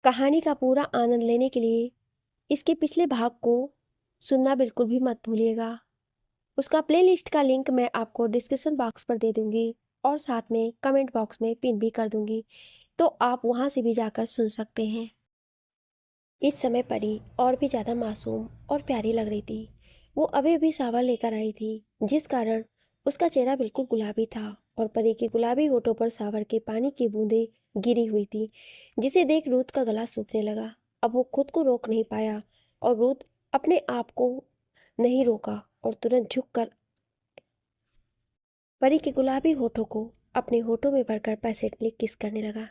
कहानी का पूरा आनंद लेने के लिए इसके पिछले भाग को सुनना बिल्कुल भी मत भूलिएगा। उसका प्लेलिस्ट का लिंक मैं आपको डिस्क्रिप्शन बॉक्स पर दे दूंगी और साथ में कमेंट बॉक्स में पिन भी कर दूंगी, तो आप वहां से भी जाकर सुन सकते हैं। इस समय परी और भी ज़्यादा मासूम और प्यारी लग रही थी। वो अभी अभी सावर लेकर आई थी, जिस कारण उसका चेहरा बिल्कुल गुलाबी था और परी के गुलाबी होठों पर सावर के पानी की बूंदें गिरी हुई थी, जिसे देख रूथ का गला सूखने लगा। अब वो खुद को रोक नहीं पाया और रूथ अपने आप को नहीं रोका और तुरंत झुककर परी के गुलाबी होठों को अपने होठों में भरकर पैसेंटली किस करने लगा।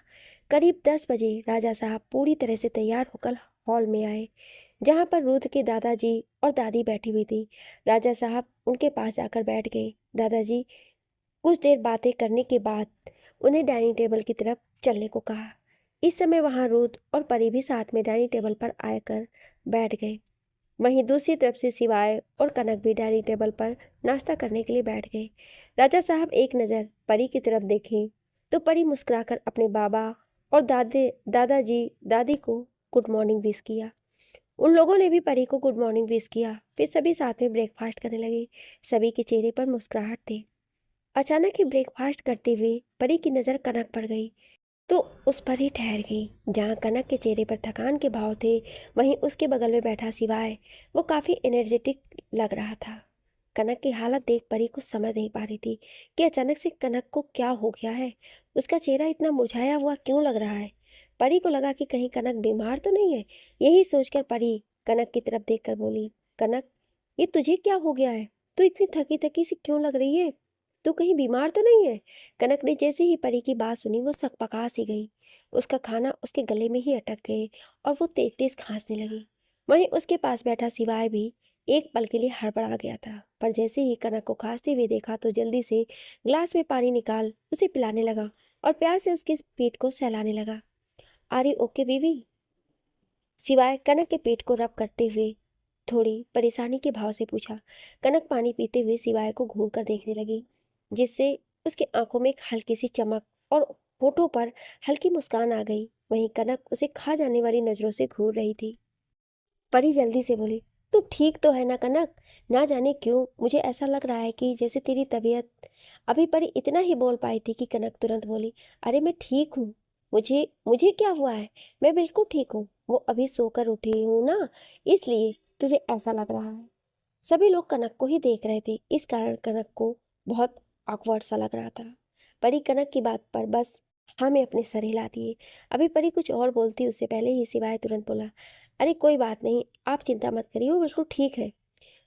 करीब 10 बजे राजा साहब पूरी तरह से तैयार होकर हॉल में आए, जहाँ पर रुद्र के दादाजी और दादी बैठी हुई थी। राजा साहब उनके पास जाकर बैठ गए। दादाजी कुछ देर बातें करने के बाद उन्हें डाइनिंग टेबल की तरफ चलने को कहा। इस समय वहाँ रुद्र और परी भी साथ में डाइनिंग टेबल पर आकर बैठ गए। वहीं दूसरी तरफ से शिवाय और कनक भी डाइनिंग टेबल पर नाश्ता करने के लिए बैठ गए। राजा साहब एक नज़र परी की तरफ देखे तो परी मुस्कुराकर अपने बाबा और दादाजी दादी को गुड मॉर्निंग विश किया। उन लोगों ने भी परी को गुड मॉर्निंग विश किया। फिर सभी साथ में ब्रेकफास्ट करने लगे। सभी के चेहरे पर मुस्कुराहट थी। अचानक ही ब्रेकफास्ट करते हुए परी की नज़र कनक पर गई तो उस पर ही ठहर गई। जहाँ कनक के चेहरे पर थकान के भाव थे, वहीं उसके बगल में बैठा शिवाय वो काफ़ी एनर्जेटिक लग रहा था। कनक की हालत देख परी कुछ समझ नहीं पा रही थी कि अचानक से कनक को क्या हो गया है। उसका चेहरा इतना मुरझाया हुआ क्यों लग रहा है। परी को लगा कि कहीं कनक बीमार तो नहीं है। यही सोचकर परी कनक की तरफ देखकर बोली, कनक, ये तुझे क्या हो गया है? तू इतनी थकी थकी सी क्यों लग रही है? तू कहीं बीमार तो नहीं है? कनक ने जैसे ही परी की बात सुनी वो सकपका सी गई। उसका खाना उसके गले में ही अटक गए और वो तेज तेज खांसने लगी। वहीं उसके पास बैठा सिवाय भी एक पल के लिए हड़बड़ा गया था, पर जैसे ही कनक को खांसते हुए देखा तो जल्दी से ग्लास में पानी निकाल उसे पिलाने लगा और प्यार से उसके पीठ को सहलाने लगा। आर यू ओके बीवी? सिवाय कनक के पेट को रब करते हुए थोड़ी परेशानी के भाव से पूछा। कनक पानी पीते हुए सिवाय को घूर कर देखने लगी, जिससे उसकी आंखों में एक हल्की सी चमक और होठों पर हल्की मुस्कान आ गई। वहीं कनक उसे खा जाने वाली नजरों से घूर रही थी। परी जल्दी से बोली, तू ठीक तो है ना कनक? ना जाने क्यों मुझे ऐसा लग रहा है कि जैसे तेरी तबीयत। अभी परी इतना ही बोल पाई थी कि कनक तुरंत बोली, अरे मैं ठीक हूँ। मुझे मुझे क्या हुआ है? मैं बिल्कुल ठीक हूँ। वो अभी सोकर उठी हूँ ना, इसलिए तुझे ऐसा लग रहा है। सभी लोग कनक को ही देख रहे थे, इस कारण कनक को बहुत ऑकवर्ड सा लग रहा था। परी कनक की बात पर बस हाँ में अपने सर हिला दिए। अभी परी कुछ और बोलती उससे पहले ही सिवाय तुरंत बोला, अरे कोई बात नहीं, आप चिंता मत करिए, वो बिल्कुल ठीक है।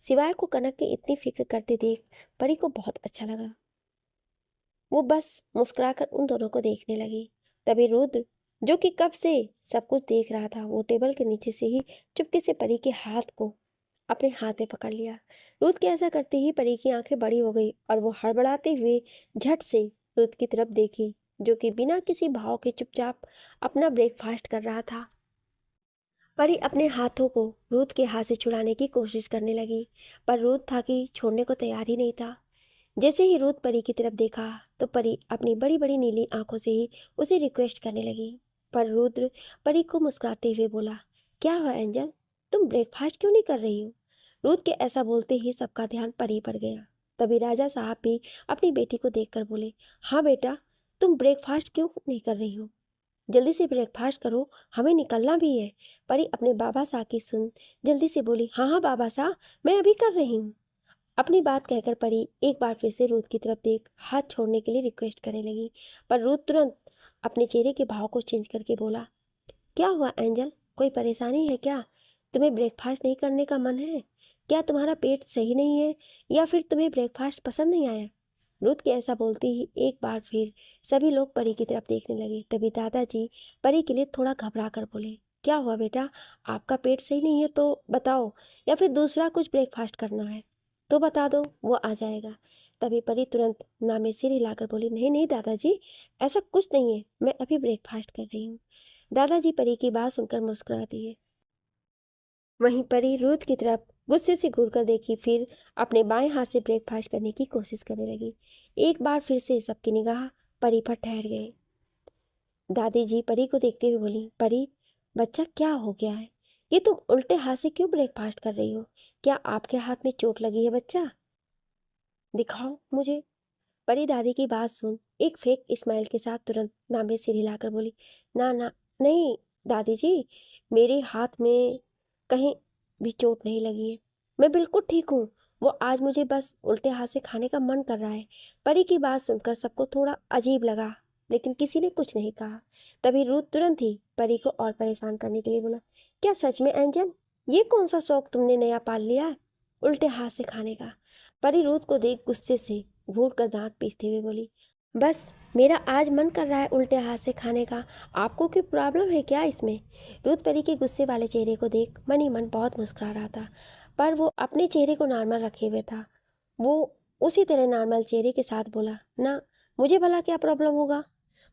सिवाय को कनक की इतनी फिक्र करते देख परी को बहुत अच्छा लगा। वो बस मुस्कुराकर उन दोनों को देखने लगी। तभी रुद्र, जो कि कब से सब कुछ देख रहा था, वो टेबल के नीचे से ही चुपके से परी के हाथ को अपने हाथ में पकड़ लिया। रुद्र के ऐसा करते ही परी की आंखें बड़ी हो गई और वो हड़बड़ाते हुए झट से रुद्र की तरफ देखी, जो कि बिना किसी भाव के चुपचाप अपना ब्रेकफास्ट कर रहा था। परी अपने हाथों को रुद्र के हाथ से छुड़ाने की कोशिश करने लगी, पर रुद्र था कि छोड़ने को तैयार ही नहीं था। जैसे ही रुद्र परी की तरफ देखा तो परी अपनी बड़ी बड़ी नीली आंखों से ही उसे रिक्वेस्ट करने लगी। पर रुद्र परी को मुस्कुराते हुए बोला, क्या हुआ एंजल, तुम ब्रेकफास्ट क्यों नहीं कर रही हो? रुद्र के ऐसा बोलते ही सबका ध्यान परी पर गया। तभी राजा साहब भी अपनी बेटी को देखकर बोले, हाँ बेटा, तुम ब्रेकफास्ट क्यों नहीं कर रही हो? जल्दी से ब्रेकफास्ट करो, हमें निकलना भी है। परी अपने बाबा साहब की सुन जल्दी से बोली, हाँ हाँ बाबा साहब, मैं अभी कर रही हूँ। अपनी बात कहकर परी एक बार फिर से रूथ की तरफ देख हाथ छोड़ने के लिए रिक्वेस्ट करने लगी, पर रूथ तुरंत अपने चेहरे के भाव को चेंज करके बोला, क्या हुआ एंजल, कोई परेशानी है क्या? तुम्हें ब्रेकफास्ट नहीं करने का मन है? क्या तुम्हारा पेट सही नहीं है या फिर तुम्हें ब्रेकफास्ट पसंद नहीं आया? रुथ के ऐसा बोलते ही एक बार फिर सभी लोग परी की तरफ देखने लगे। तभी दादाजी परी के लिए थोड़ा घबरा कर बोले, क्या हुआ बेटा, आपका पेट सही नहीं है तो बताओ, या फिर दूसरा कुछ ब्रेकफास्ट करना है तो बता दो, वो आ जाएगा। तभी परी तुरंत ना में सिर हिलाकर बोली, नहीं नहीं दादाजी, ऐसा कुछ नहीं है, मैं अभी ब्रेकफास्ट कर रही हूँ। दादाजी परी की बात सुनकर मुस्कुरा दिए। वहीं परी रुथ की तरफ गुस्से से घूर कर देखी, फिर अपने बाएं हाथ से ब्रेकफास्ट करने की कोशिश करने लगी। एक बार फिर से सबकी निगाह परी पर ठहर गए। दादी जी परी को देखते हुए बोली, परी बच्चा क्या हो गया है? ये तुम उल्टे हाथ से क्यों ब्रेकफास्ट कर रही हो? क्या आपके हाथ में चोट लगी है बच्चा? दिखाओ मुझे। बड़ी दादी की बात सुन एक फेक स्माइल के साथ तुरंत नाभि सिर हिलाकर बोली, ना ना, नहीं दादी जी, मेरे हाथ में कहीं भी चोट नहीं लगी है, मैं बिल्कुल ठीक हूँ। वो आज मुझे बस उल्टे हाथ से खाने का मन कर रहा है। परी की बात सुनकर सबको थोड़ा अजीब लगा, लेकिन किसी ने कुछ नहीं कहा। तभी रूथ तुरंत ही परी को और परेशान करने के लिए बोला, क्या सच में एंजल, ये कौन सा शौक तुमने नया पाल लिया है, उल्टे हाथ से खाने का? परी रूथ को देख गुस्से से घूर कर दांत पीसते हुए बोली, बस मेरा आज मन कर रहा है उल्टे हाथ से खाने का, आपको कोई प्रॉब्लम है क्या इसमें? रूथ परी के गुस्से वाले चेहरे को देख मन ही मन बहुत मुस्कुरा रहा था, पर वो अपने चेहरे को नॉर्मल रखे हुए था। वो उसी तरह नॉर्मल चेहरे के साथ बोला, ना, मुझे भला क्या प्रॉब्लम होगा?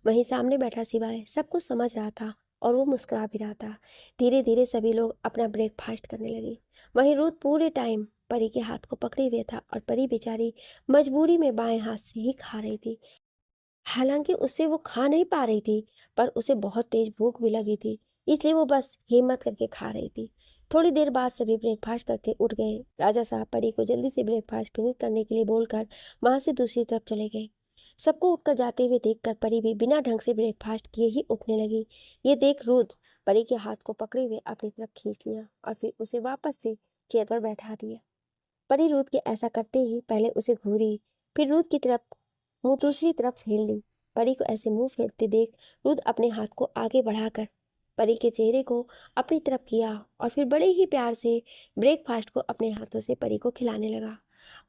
वहीं सामने बैठा सिवाय सब कुछ समझ रहा था और वो मुस्कुरा भी रहा था। धीरे धीरे सभी लोग अपना ब्रेकफास्ट करने लगे। वहीं रूथ पूरे टाइम परी के हाथ को पकड़े हुए था और परी बेचारी मजबूरी में बाएं हाथ से ही खा रही थी। हालांकि उससे वो खा नहीं पा रही थी, पर उसे बहुत तेज भूख भी लगी थी, इसलिए वो बस हिम्मत करके खा रही थी। थोड़ी देर बाद सभी ब्रेकफास्ट करके उठ गए। राजा साहब परी को जल्दी से ब्रेकफास्ट फिनिश करने के लिए बोलकर वहां से दूसरी तरफ चले गए। सबको उठकर जाते हुए देखकर परी भी बिना ढंग से ब्रेकफास्ट किए ही उठने लगी। ये देख रूथ परी के हाथ को पकड़े हुए अपनी तरफ खींच लिया और फिर उसे वापस से चेयर पर बैठा दिया। परी रूथ के ऐसा करते ही पहले उसे घूरी, फिर रूथ की तरफ मुंह दूसरी तरफ फेर ली। परी को ऐसे मुंह फेरते देख रूथ अपने हाथ को आगे बढ़ाकर परी के चेहरे को अपनी तरफ किया और फिर बड़े ही प्यार से ब्रेकफास्ट को अपने हाथों से परी को खिलाने लगा।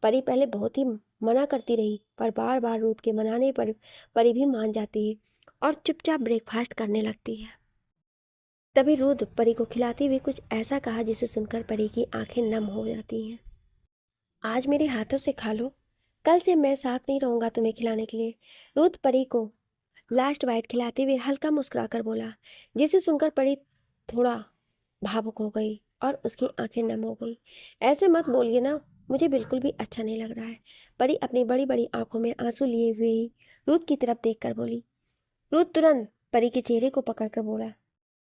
परी पहले बहुत ही मना करती रही, पर बार बार रूथ के मनाने पर परी भी मान जाती है और चुपचाप ब्रेकफास्ट करने लगती है। तभी रूथ परी को खिलाते हुए कुछ ऐसा कहा जिसे सुनकर परी की आंखें नम हो जाती हैं। आज मेरे हाथों से खा लो, कल से मैं साथ नहीं रहूंगा तुम्हें खिलाने के लिए। रूथ परी को लास्ट बाइट खिलाते हुए हल्का मुस्कुराकर बोला, जिसे सुनकर परी थोड़ा भावुक हो गई और उसकी आंखें नम हो गई। ऐसे मत बोलिए ना, मुझे बिल्कुल भी अच्छा नहीं लग रहा है। परी अपनी बड़ी बड़ी आंखों में आंसू लिए हुए ही रूथ की तरफ देखकर बोली। रूथ तुरंत परी के चेहरे को पकड़कर बोला,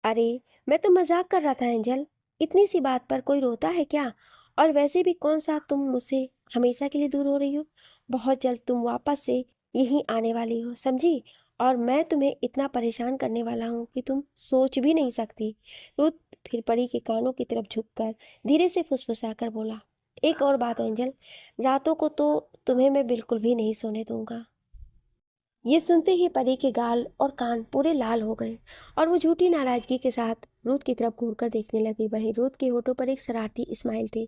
अरे मैं तो मजाक कर रहा था एंजल, इतनी सी बात पर कोई रोता है क्या? और वैसे भी कौन सा तुम मुझसे हमेशा के लिए दूर हो रही हो? बहुत जल्द तुम वापस से यहीं आने वाली हो, समझी? और मैं तुम्हें इतना परेशान करने वाला हूँ कि तुम सोच भी नहीं सकती। रुत फिर परी के कानों की तरफ झुककर धीरे से फुसफुसाकर बोला, एक और बात एंजल, रातों को तो तुम्हें मैं बिल्कुल भी नहीं सोने दूंगा। ये सुनते ही परी के गाल और कान पूरे लाल हो गए और वो झूठी नाराजगी के साथ रूथ की तरफ घूरकर देखने लगी। वहीं रूथ के होठों पर एक शरारती स्माइल थी।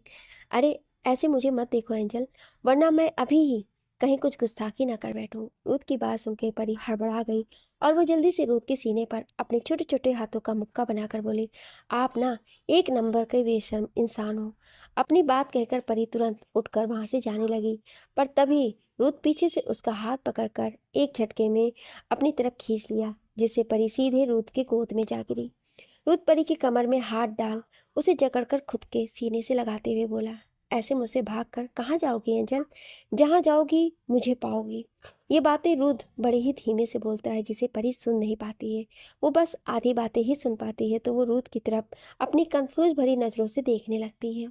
अरे ऐसे मुझे मत देखो एंजल, वरना मैं अभी ही कहीं कुछ गुस्ताखी ना कर बैठूं। रूथ की बात सुनकर परी हड़बड़ा गई और वो जल्दी से रूथ के सीने पर अपने छोटे छोटे हाथों का मुक्का बनाकर बोली, आप ना एक नंबर के बेशर्म इंसान हो। अपनी बात कहकर परी तुरंत उठकर वहां से जाने लगी, पर तभी रूथ पीछे से उसका हाथ पकड़कर एक झटके में अपनी तरफ खींच लिया, जिससे परी सीधे रूथ के गोद में जा गिरी। रूथ परी की कमर में हाथ डाल उसे जकड़कर खुद के सीने से लगाते हुए बोला, ऐसे मुझसे भागकर कहाँ जाओगी एंजल? जहाँ जाओगी मुझे पाओगी। ये बातें रूथ बड़े ही धीमे से बोलता है, जिसे परी सुन नहीं पाती है। वो बस आधी बातें ही सुन पाती है, तो वो रूथ की तरफ अपनी कंफ्यूज भरी नजरों से देखने लगती है,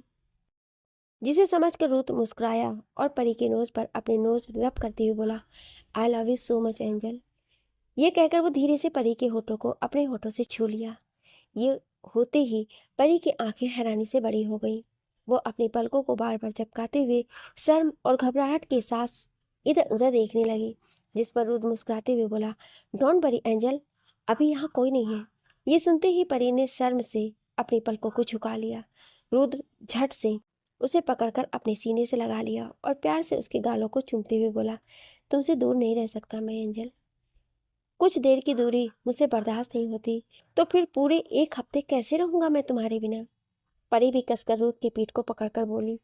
जिसे समझकर रूथ मुस्कुराया और परी के नोज पर अपने नोज रब करते हुए बोला, आई love you so much angel. ये कहकर वो धीरे से परी के होठों को अपने होठों से छू लिया। ये होते ही परी की आंखें हैरानी से बड़ी हो गईं। वो अपनी पलकों को बार बार झपकाते हुए शर्म और घबराहट के साथ इधर उधर देखने लगी, जिस पर रूथ मुस्कुराते हुए बोला, डोंट वरी एंजल, अभी यहाँ कोई नहीं है। ये सुनते ही परी ने शर्म से अपनी पलकों को झुका लिया। रुद्र झट से उसे पकड़कर अपने सीने से लगा लिया और प्यार से उसके गालों को चूमते हुए बोला, तुमसे दूर नहीं रह सकता मैं एंजल। कुछ देर की दूरी मुझसे बर्दाश्त नहीं होती, तो फिर पूरे एक हफ्ते कैसे रहूंगा मैं तुम्हारे बिना? परी भी कसकर रूथ के पीठ को पकड़कर बोली,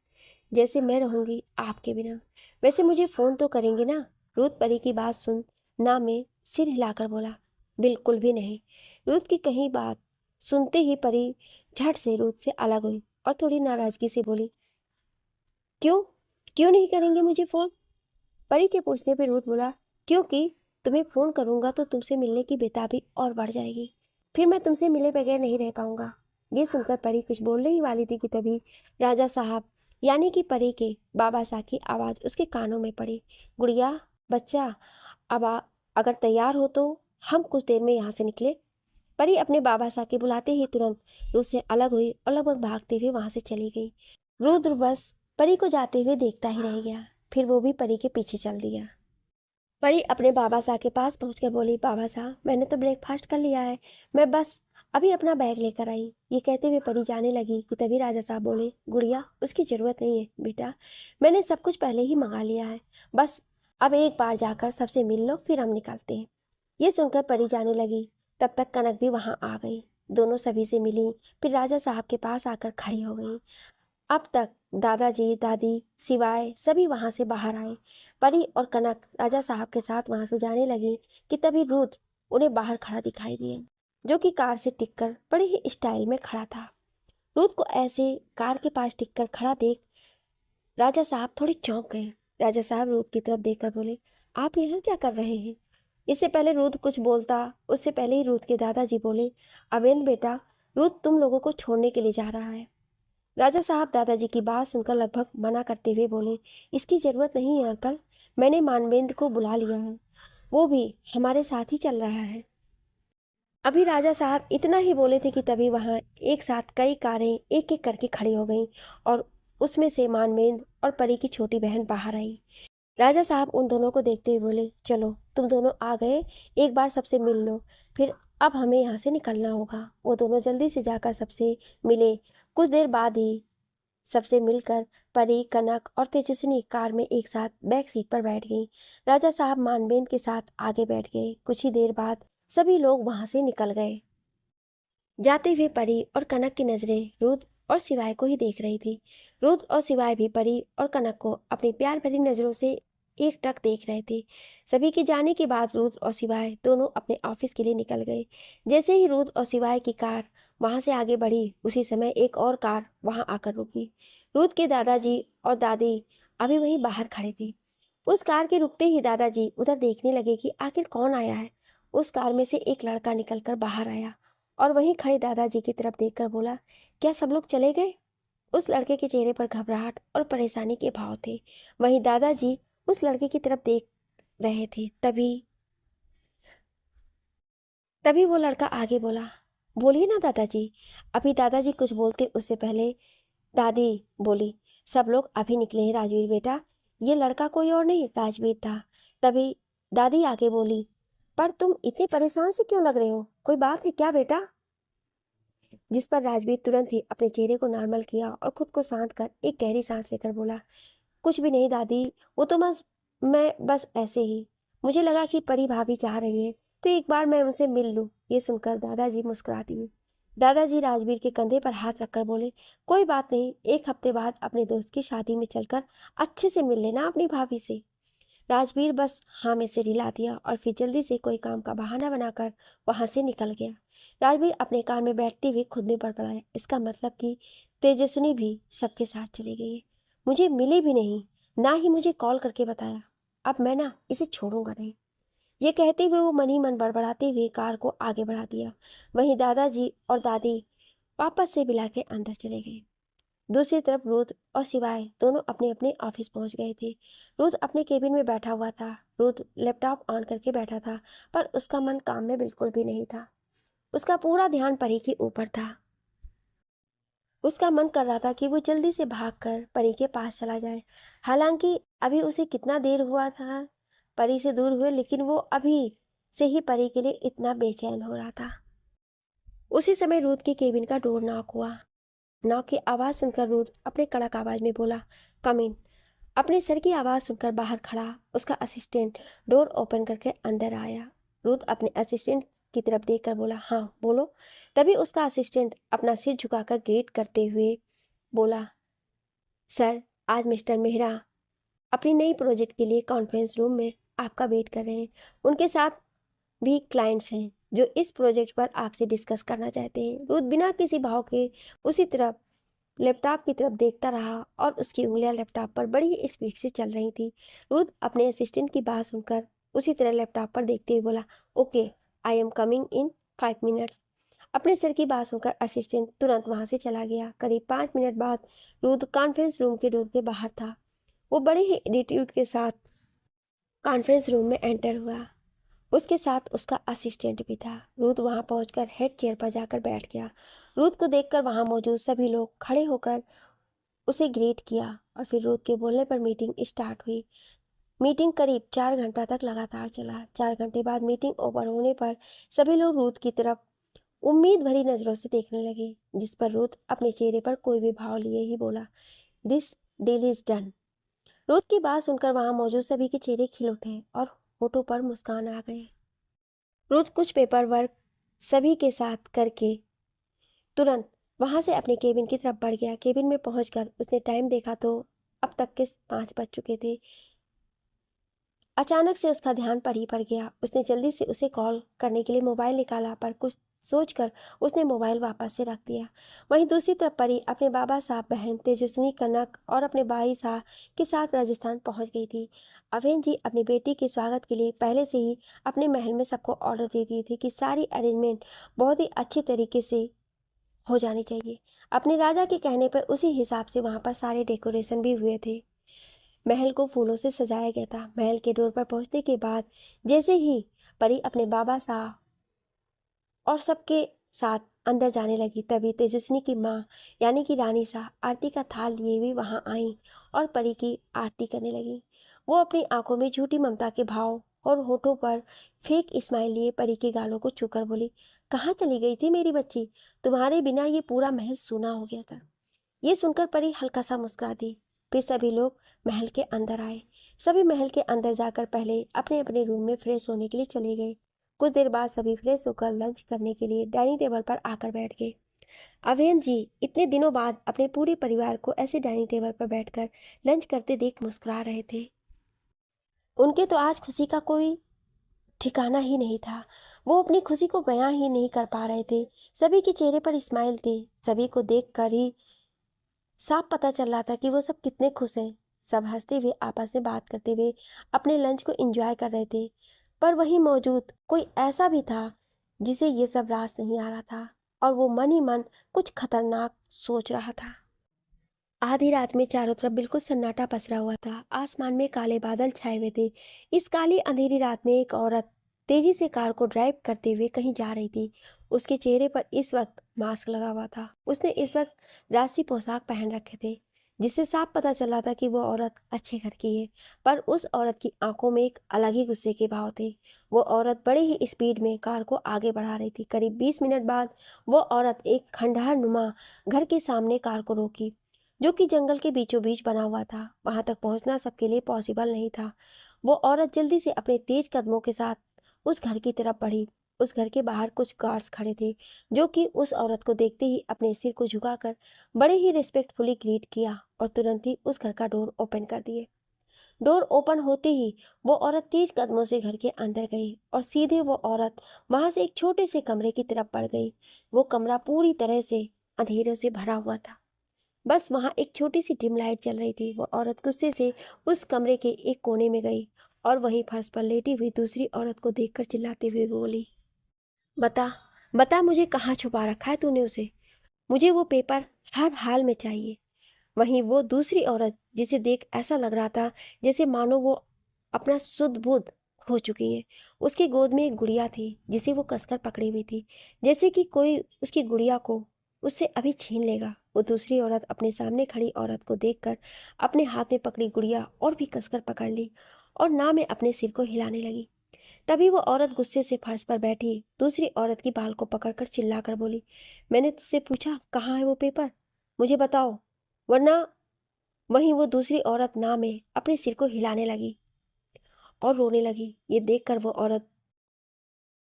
जैसे मैं रहूंगी आपके बिना। वैसे मुझे फोन तो करेंगे ना? रूथ परी की बात सुन ना में सिर हिलाकर बोला, बिल्कुल भी नहीं। रूथ की कही बात सुनते ही परी झट से रूथ से अलग हुई और थोड़ी नाराजगी से बोली, क्यों क्यों नहीं करेंगे मुझे फोन? परी के पूछने पर रूथ बोला, क्योंकि तुम्हें फोन करूंगा तो तुमसे मिलने की बेताबी और बढ़ जाएगी, फिर मैं तुमसे मिले बगैर नहीं रह पाऊंगा। ये सुनकर परी कुछ बोलने ही वाली थी कि तभी राजा साहब यानी कि परी के बाबा साहब की आवाज़ उसके कानों में पड़ी। गुड़िया, बच्चा, अब अगर तैयार हो तो हम कुछ देर में यहाँ से निकले। परी अपने बाबा साहब के बुलाते ही तुरंत रुद्र से अलग हुई और लगभग भागते हुए वहां से चली गई। रुद्र बस परी को जाते हुए देखता ही रह गया। फिर वो भी परी के पीछे चल दिया। परी अपने बाबा साहब के पास पहुंचकर बोली, बाबा साहब, मैंने तो ब्रेकफास्ट कर लिया है, मैं बस अभी अपना बैग लेकर आई। ये कहते हुए परी जाने लगी कि तभी राजा साहब बोले, गुड़िया, उसकी ज़रूरत नहीं है बेटा, मैंने सब कुछ पहले ही मंगा लिया है, बस अब एक बार जाकर सबसे मिल लो, फिर हम निकलते हैं। ये सुनकर परी जाने लगी। तब तक कनक भी वहां आ गई। दोनों सभी से मिली, फिर राजा साहब के पास आकर खड़ी हो गई। अब तक दादाजी, दादी सिवाय सभी वहां से बाहर आए। परी और कनक राजा साहब के साथ वहां से जाने लगी कि तभी रुद्र उन्हें बाहर खड़ा दिखाई दिया, जो कि कार से टिककर बड़े ही स्टाइल में खड़ा था। रुद्र को ऐसे कार के पास टिककर खड़ा देख राजा साहब थोड़े चौंक गए। राजा साहब रुद्र की तरफ देखकर बोले, आप यहाँ क्या कर रहे हैं? इससे पहले रुद्र कुछ बोलता, उससे पहले ही रुद्र के दादाजी बोले, अवेंद्र बेटा, रुद्र तुम लोगों को छोड़ने के लिए जा रहा है। राजा साहब दादाजी की बात सुनकर लगभग मना करते हुए बोले, इसकी ज़रूरत नहीं है अंकल, मैंने मानवेंद्र को बुला लिया है, वो भी हमारे साथ ही चल रहा है। अभी राजा साहब इतना ही बोले थे कि तभी वहाँ एक साथ कई कारें एक एक करके खड़ी हो गईं और उसमें से मानवेंद्र और परी की छोटी बहन बाहर आई। राजा साहब उन दोनों को देखते हुए बोले, चलो तुम दोनों आ गए, एक बार सबसे मिल लो, फिर अब हमें यहाँ से निकलना होगा। वो दोनों जल्दी से जाकर सबसे मिले। कुछ देर बाद ही सबसे मिलकर परी, कनक और तेजस्विनी कार में एक साथ बैक सीट पर बैठ गई। राजा साहब मानवेंद्र के साथ आगे बैठ गए। कुछ ही देर बाद सभी लोग वहां से निकल गए। जाते हुए परी और कनक की नजरें रुद्र और शिवाय को ही देख रही थी। रुद्र और शिवाय भी परी और कनक को अपनी प्यार भरी नजरों से एक टक देख रहे थे। सभी के जाने के बाद रुद्र और शिवाय दोनों अपने ऑफिस के लिए निकल गए। जैसे ही रुद्र और शिवाय की कार वहां से आगे बढ़ी, उसी समय एक और कार वहां आकर रुकी। रुद्र के दादाजी और दादी अभी वहीं बाहर खड़े थे। उस कार के रुकते ही दादाजी उधर देखने लगे कि आखिर कौन आया है। उस कार में से एक लड़का निकलकर बाहर आया और वहीं खड़े दादाजी की तरफ देखकर बोला, क्या सब लोग चले गए? उस लड़के के चेहरे पर घबराहट और परेशानी के भाव थे। वहीं दादाजी उस लड़के की तरफ देख रहे थे। तभी तभी वो लड़का आगे बोला, बोलिए ना दादाजी। अभी दादाजी कुछ बोलते उससे पहले दादी बोली, सब लोग अभी निकले हैं राजवीर बेटा, ये लड़का कोई और नहीं राजवीर था। तभी दादी आगे बोली, पर तुम इतने परेशान से क्यों लग रहे हो, कोई बात है क्या बेटा? जिस पर राजवीर तुरंत ही अपने चेहरे को नॉर्मल किया और खुद को शांत कर एक गहरी सांस लेकर बोला, कुछ भी नहीं दादी, वो तो मैं बस ऐसे ही, मुझे लगा कि परी भाभी चाह रही है तो एक बार मैं उनसे मिल लूं। ये सुनकर दादाजी मुस्कुरा दिए। दादाजी राजवीर के कंधे पर हाथ रखकर बोले, कोई बात नहीं, एक हफ्ते बाद अपने दोस्त की शादी में चलकर अच्छे से मिल लेना अपनी भाभी से। राजवीर बस हाँ में सिर हिला दिया और फिर जल्दी से कोई काम का बहाना बनाकर वहां से निकल गया। राजवीर अपने कार में बैठते हुए खुद में बड़बड़ाया, इसका मतलब कि तेजस्विनी भी सबके साथ चली गई है, मुझे मिली भी नहीं, ना ही मुझे कॉल करके बताया, अब मैं ना इसे छोड़ूंगा नहीं। ये कहते हुए वो मन ही मन बड़बड़ाते हुए कार को आगे बढ़ा दिया। वहीं दादाजी और दादी वापस से बिला के अंदर चले गए। दूसरी तरफ रुद्र और शिवाय दोनों अपने अपने ऑफिस पहुंच गए थे। रुद्र अपने केबिन में बैठा हुआ था। रुद्र लैपटॉप ऑन करके बैठा था, पर उसका मन काम में बिल्कुल भी नहीं था। उसका पूरा ध्यान परी के ऊपर था। उसका मन कर रहा था कि वो जल्दी से भागकर परी के पास चला जाए। हालांकि अभी उसे कितना देर हुआ था परी से दूर हुए, लेकिन वो अभी से ही परी के लिए इतना बेचैन हो रहा था। उसी समय रुद्र के केबिन का डोर नॉक हुआ। नॉक की आवाज़ सुनकर रुद्र अपने कड़क आवाज़ में बोला, कम इन। अपने सर की आवाज़ सुनकर बाहर खड़ा उसका असिस्टेंट डोर ओपन करके अंदर आया। रुद्र अपने असिस्टेंट की तरफ देखकर बोला, हाँ बोलो। तभी उसका असिस्टेंट अपना सिर झुकाकर ग्रीट करते हुए बोला, सर, आज मिस्टर मेहरा अपनी नई प्रोजेक्ट के लिए कॉन्फ्रेंस रूम में आपका वेट कर रहे हैं। उनके साथ भी क्लाइंट्स हैं जो इस प्रोजेक्ट पर आपसे डिस्कस करना चाहते हैं। रुद्र बिना किसी भाव के उसी तरफ लैपटॉप की तरफ देखता रहा और उसकी उंगलियां लैपटॉप पर बड़ी स्पीड से चल रही थी। रुद्र अपने असिस्टेंट की बात सुनकर उसी तरह लैपटॉप पर देखते हुए बोला, okay, I am coming in 5 minutes. अपने सर की बात सुनकर असिस्टेंट तुरंत वहां से चला गया। करीब 5 मिनट बाद रुद्र कॉन्फ्रेंस रूम के डोर के बाहर था। वो बड़े ही एटीट्यूड के साथ कॉन्फ्रेंस रूम में एंटर हुआ। उसके साथ उसका असिस्टेंट भी था। रुद्र वहां पहुंचकर हेड चेयर पर जाकर बैठ गया। रुद्र को देखकर वहां मौजूद सभी लोग खड़े होकर उसे ग्रीट किया और फिर रुद्र के बोलने पर मीटिंग स्टार्ट हुई। मीटिंग करीब 4 घंटा तक लगातार चला। 4 घंटे बाद मीटिंग ओवर होने पर सभी लोग रुद्र की तरफ उम्मीद भरी नजरों से देखने लगे, जिस पर रुद्र अपने चेहरे पर कोई भी भाव लिए ही बोला, this deal is done. Rudra की बात सुनकर वहां मौजूद सभी के चेहरे खिल उठे और होठों पर मुस्कान आ गए। रुद्र कुछ पेपर वर्क सभी के साथ करके तुरंत वहां से अपने केबिन की तरफ बढ़ गया। केबिन में पहुंचकर उसने टाइम देखा तो अब तक के 5 बज चुके थे। अचानक से उसका ध्यान पर ही पड़ गया। उसने जल्दी से उसे कॉल करने के लिए मोबाइल निकाला, पर कुछ सोचकर उसने मोबाइल वापस से रख दिया। वहीं दूसरी तरफ परी अपने बाबा साहब, बहन तेजस्विनी कनक और अपने भाई साहब के साथ राजस्थान पहुंच गई थी। अवेन जी अपनी बेटी के स्वागत के लिए पहले से ही अपने महल में सबको ऑर्डर दे दिए थे कि सारी अरेंजमेंट बहुत ही अच्छी तरीके से हो जानी चाहिए। अपने राजा के कहने पर उसी हिसाब से वहां पर सारे डेकोरेशन भी हुए थे। महल को फूलों से सजाया गया था। महल के डोर पर पहुंचने के बाद जैसे ही परी अपने बाबा साहब और सबके साथ अंदर जाने लगी, तभी तेजस्विनी की माँ यानी कि रानी साहब आरती का थाल लिए हुए वहां आई और परी की आरती करने लगी। वो अपनी आंखों में झूठी ममता के भाव और होठों पर फेक स्माइल लिए परी के गालों को छूकर बोली, कहाँ चली गई थी मेरी बच्ची? तुम्हारे बिना ये पूरा महल सूना हो गया था। ये सुनकर परी हल्का सा मुस्कुरा दी। फिर सभी लोग महल के अंदर आए। सभी महल के अंदर जाकर पहले अपने अपने रूम में फ्रेश होने के लिए चले गए। कुछ देर बाद सभी फ्रेश होकर लंच करने के लिए डाइनिंग टेबल पर आकर बैठ गए। अवेन जी इतने दिनों बाद अपने पूरे परिवार को ऐसे डाइनिंग टेबल पर बैठकर लंच करते देख मुस्कुरा रहे थे। उनके तो आज खुशी का कोई ठिकाना ही नहीं था। वो अपनी खुशी को बयां ही नहीं कर पा रहे थे। सभी के चेहरे पर स्माइल थी। सभी को देख कर ही साफ पता चल रहा था कि वो सब कितने खुश हैं। सब हंसते हुए आपस में बात करते हुए अपने लंच को एंजॉय कर रहे थे। पर वहीं मौजूद कोई ऐसा भी था जिसे ये सब रास नहीं आ रहा था और वो मन ही मन कुछ खतरनाक सोच रहा था। आधी रात में चारों तरफ बिल्कुल सन्नाटा पसरा हुआ था। आसमान में काले बादल छाए हुए थे। इस काली अंधेरी रात में एक औरत तेजी से कार को ड्राइव करते हुए कहीं जा रही थी। उसके चेहरे पर इस वक्त मास्क लगा हुआ था। उसने इस वक्त राजसी पोशाक पहन रखे थे, जिससे साफ पता चला था कि वो औरत अच्छे घर की है। पर उस औरत की आंखों में एक अलग ही गुस्से के भाव थे। वो औरत बड़े ही स्पीड में कार को आगे बढ़ा रही थी। करीब 20 मिनट बाद वो औरत एक खंडहर नुमा घर के सामने कार को रोकी, जो कि जंगल के बीचों बीच बना हुआ था। वहां तक पहुंचना सबके लिए पॉसिबल नहीं था। वो औरत जल्दी से अपने तेज कदमों के साथ उस घर की तरफ बढ़ी। उस घर के बाहर कुछ गार्ड्स खड़े थे, जो कि उस औरत को देखते ही अपने सिर को झुकाकर बड़े ही रिस्पेक्टफुली ग्रीट किया और तुरंत ही उस घर का डोर ओपन कर दिए। डोर ओपन होते ही वो औरत तेज कदमों से घर के अंदर गई और सीधे वो औरत वहां से एक छोटे से कमरे की तरफ बढ़ गई। वो कमरा पूरी तरह से अंधेरे से भरा हुआ था। बस वहां एक छोटी सी डिम लाइट चल रही थी। वो औरत गुस्से से उस कमरे के एक कोने में गई और वहीं फर्श पर लेटी हुई दूसरी औरत को देखकर चिल्लाते हुए बोली, बता बता मुझे कहाँ छुपा रखा है तूने उसे? मुझे वो पेपर हर हाल में चाहिए। वहीं वो दूसरी औरत, जिसे देख ऐसा लग रहा था जैसे मानो वो अपना शुद्ध बुद्ध खो चुकी है। उसकी गोद में एक गुड़िया थी जिसे वो कसकर पकड़ी हुई थी, जैसे कि कोई उसकी गुड़िया को उससे अभी छीन लेगा। वो दूसरी औरत अपने सामने खड़ी औरत को देखकर अपने हाथ में पकड़ी गुड़िया और भी कसकर पकड़ ली और ना में अपने सिर को हिलाने लगी। तभी वो औरत गुस्से से फर्श पर बैठी दूसरी औरत की बाल को पकड़कर चिल्लाकर बोली, मैंने तुझसे पूछा कहाँ है वो पेपर? मुझे बताओ, वरना। वहीं वो दूसरी औरत ना में अपने सिर को हिलाने लगी और रोने लगी। ये देखकर वो औरत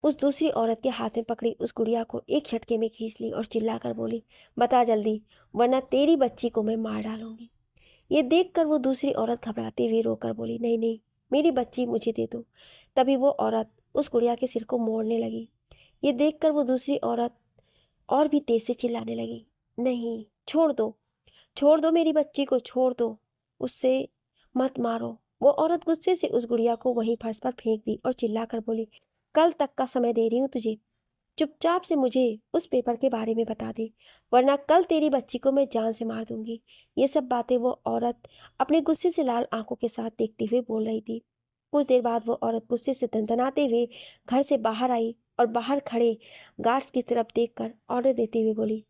उस दूसरी औरत के हाथ में पकड़ी उस गुड़िया को एक झटके में खींच ली और चिल्लाकर बोली, बता जल्दी, वरना तेरी बच्ची को मैं मार डालूंगी। ये देखकर वो दूसरी औरत घबराते हुए रोकर बोली, नहीं नहीं, मेरी बच्ची मुझे दे दो। तभी वो औरत उस गुड़िया के सिर को मोड़ने लगी। ये देखकर वो दूसरी औरत और भी तेज से चिल्लाने लगी, नहीं, छोड़ दो मेरी बच्ची को, छोड़ दो, उससे मत मारो। वो औरत गुस्से से उस गुड़िया को वहीं फर्श पर फेंक दी और चिल्लाकर बोली, कल तक का समय दे रही हूँ तुझे। चुपचाप से मुझे उस पेपर के बारे में बता दे, वरना कल तेरी बच्ची को मैं जान से मार दूंगी। ये सब बातें वो औरत अपने गुस्से से लाल आंखों के साथ देखते हुए बोल रही थी। कुछ देर बाद वो औरत गुस्से से दनदनाते हुए घर से बाहर आई और बाहर खड़े गार्ड्स की तरफ देखकर ऑर्डर देते हुए बोली,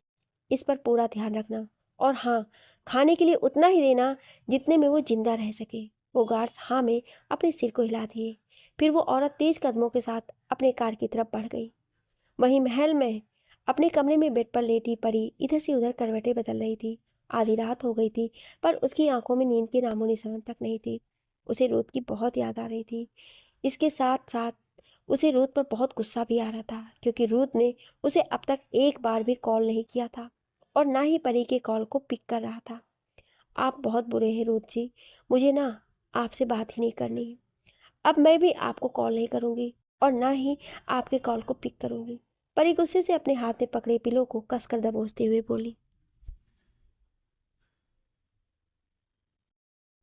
इस पर पूरा ध्यान रखना, और हाँ, खाने के लिए उतना ही देना जितने में वो जिंदा रह सके। वो गार्ड्स हाँ में अपने सिर को हिला दिए। फिर वो औरत तेज कदमों के साथ अपने कार की तरफ बढ़ गई। वहीं महल में अपने कमरे में बेड पर लेटी परी इधर से उधर करवटें बदल रही थी। आधी रात हो गई थी, पर उसकी आंखों में नींद की नामो निशान तक नहीं थी। उसे रूथ की बहुत याद आ रही थी। इसके साथ साथ उसे रूथ पर बहुत गुस्सा भी आ रहा था, क्योंकि रूथ ने उसे अब तक एक बार भी कॉल नहीं किया था और ना ही परी के कॉल को पिक कर रहा था। आप बहुत बुरे हैं रूथ जी, मुझे ना आपसे बात ही नहीं करनी। अब मैं भी आपको कॉल नहीं करूंगी और ना ही आपके कॉल को पिक करूंगी। परी गुस्से से अपने हाथ में पकड़े पिलो को कसकर दबोचते हुए बोली।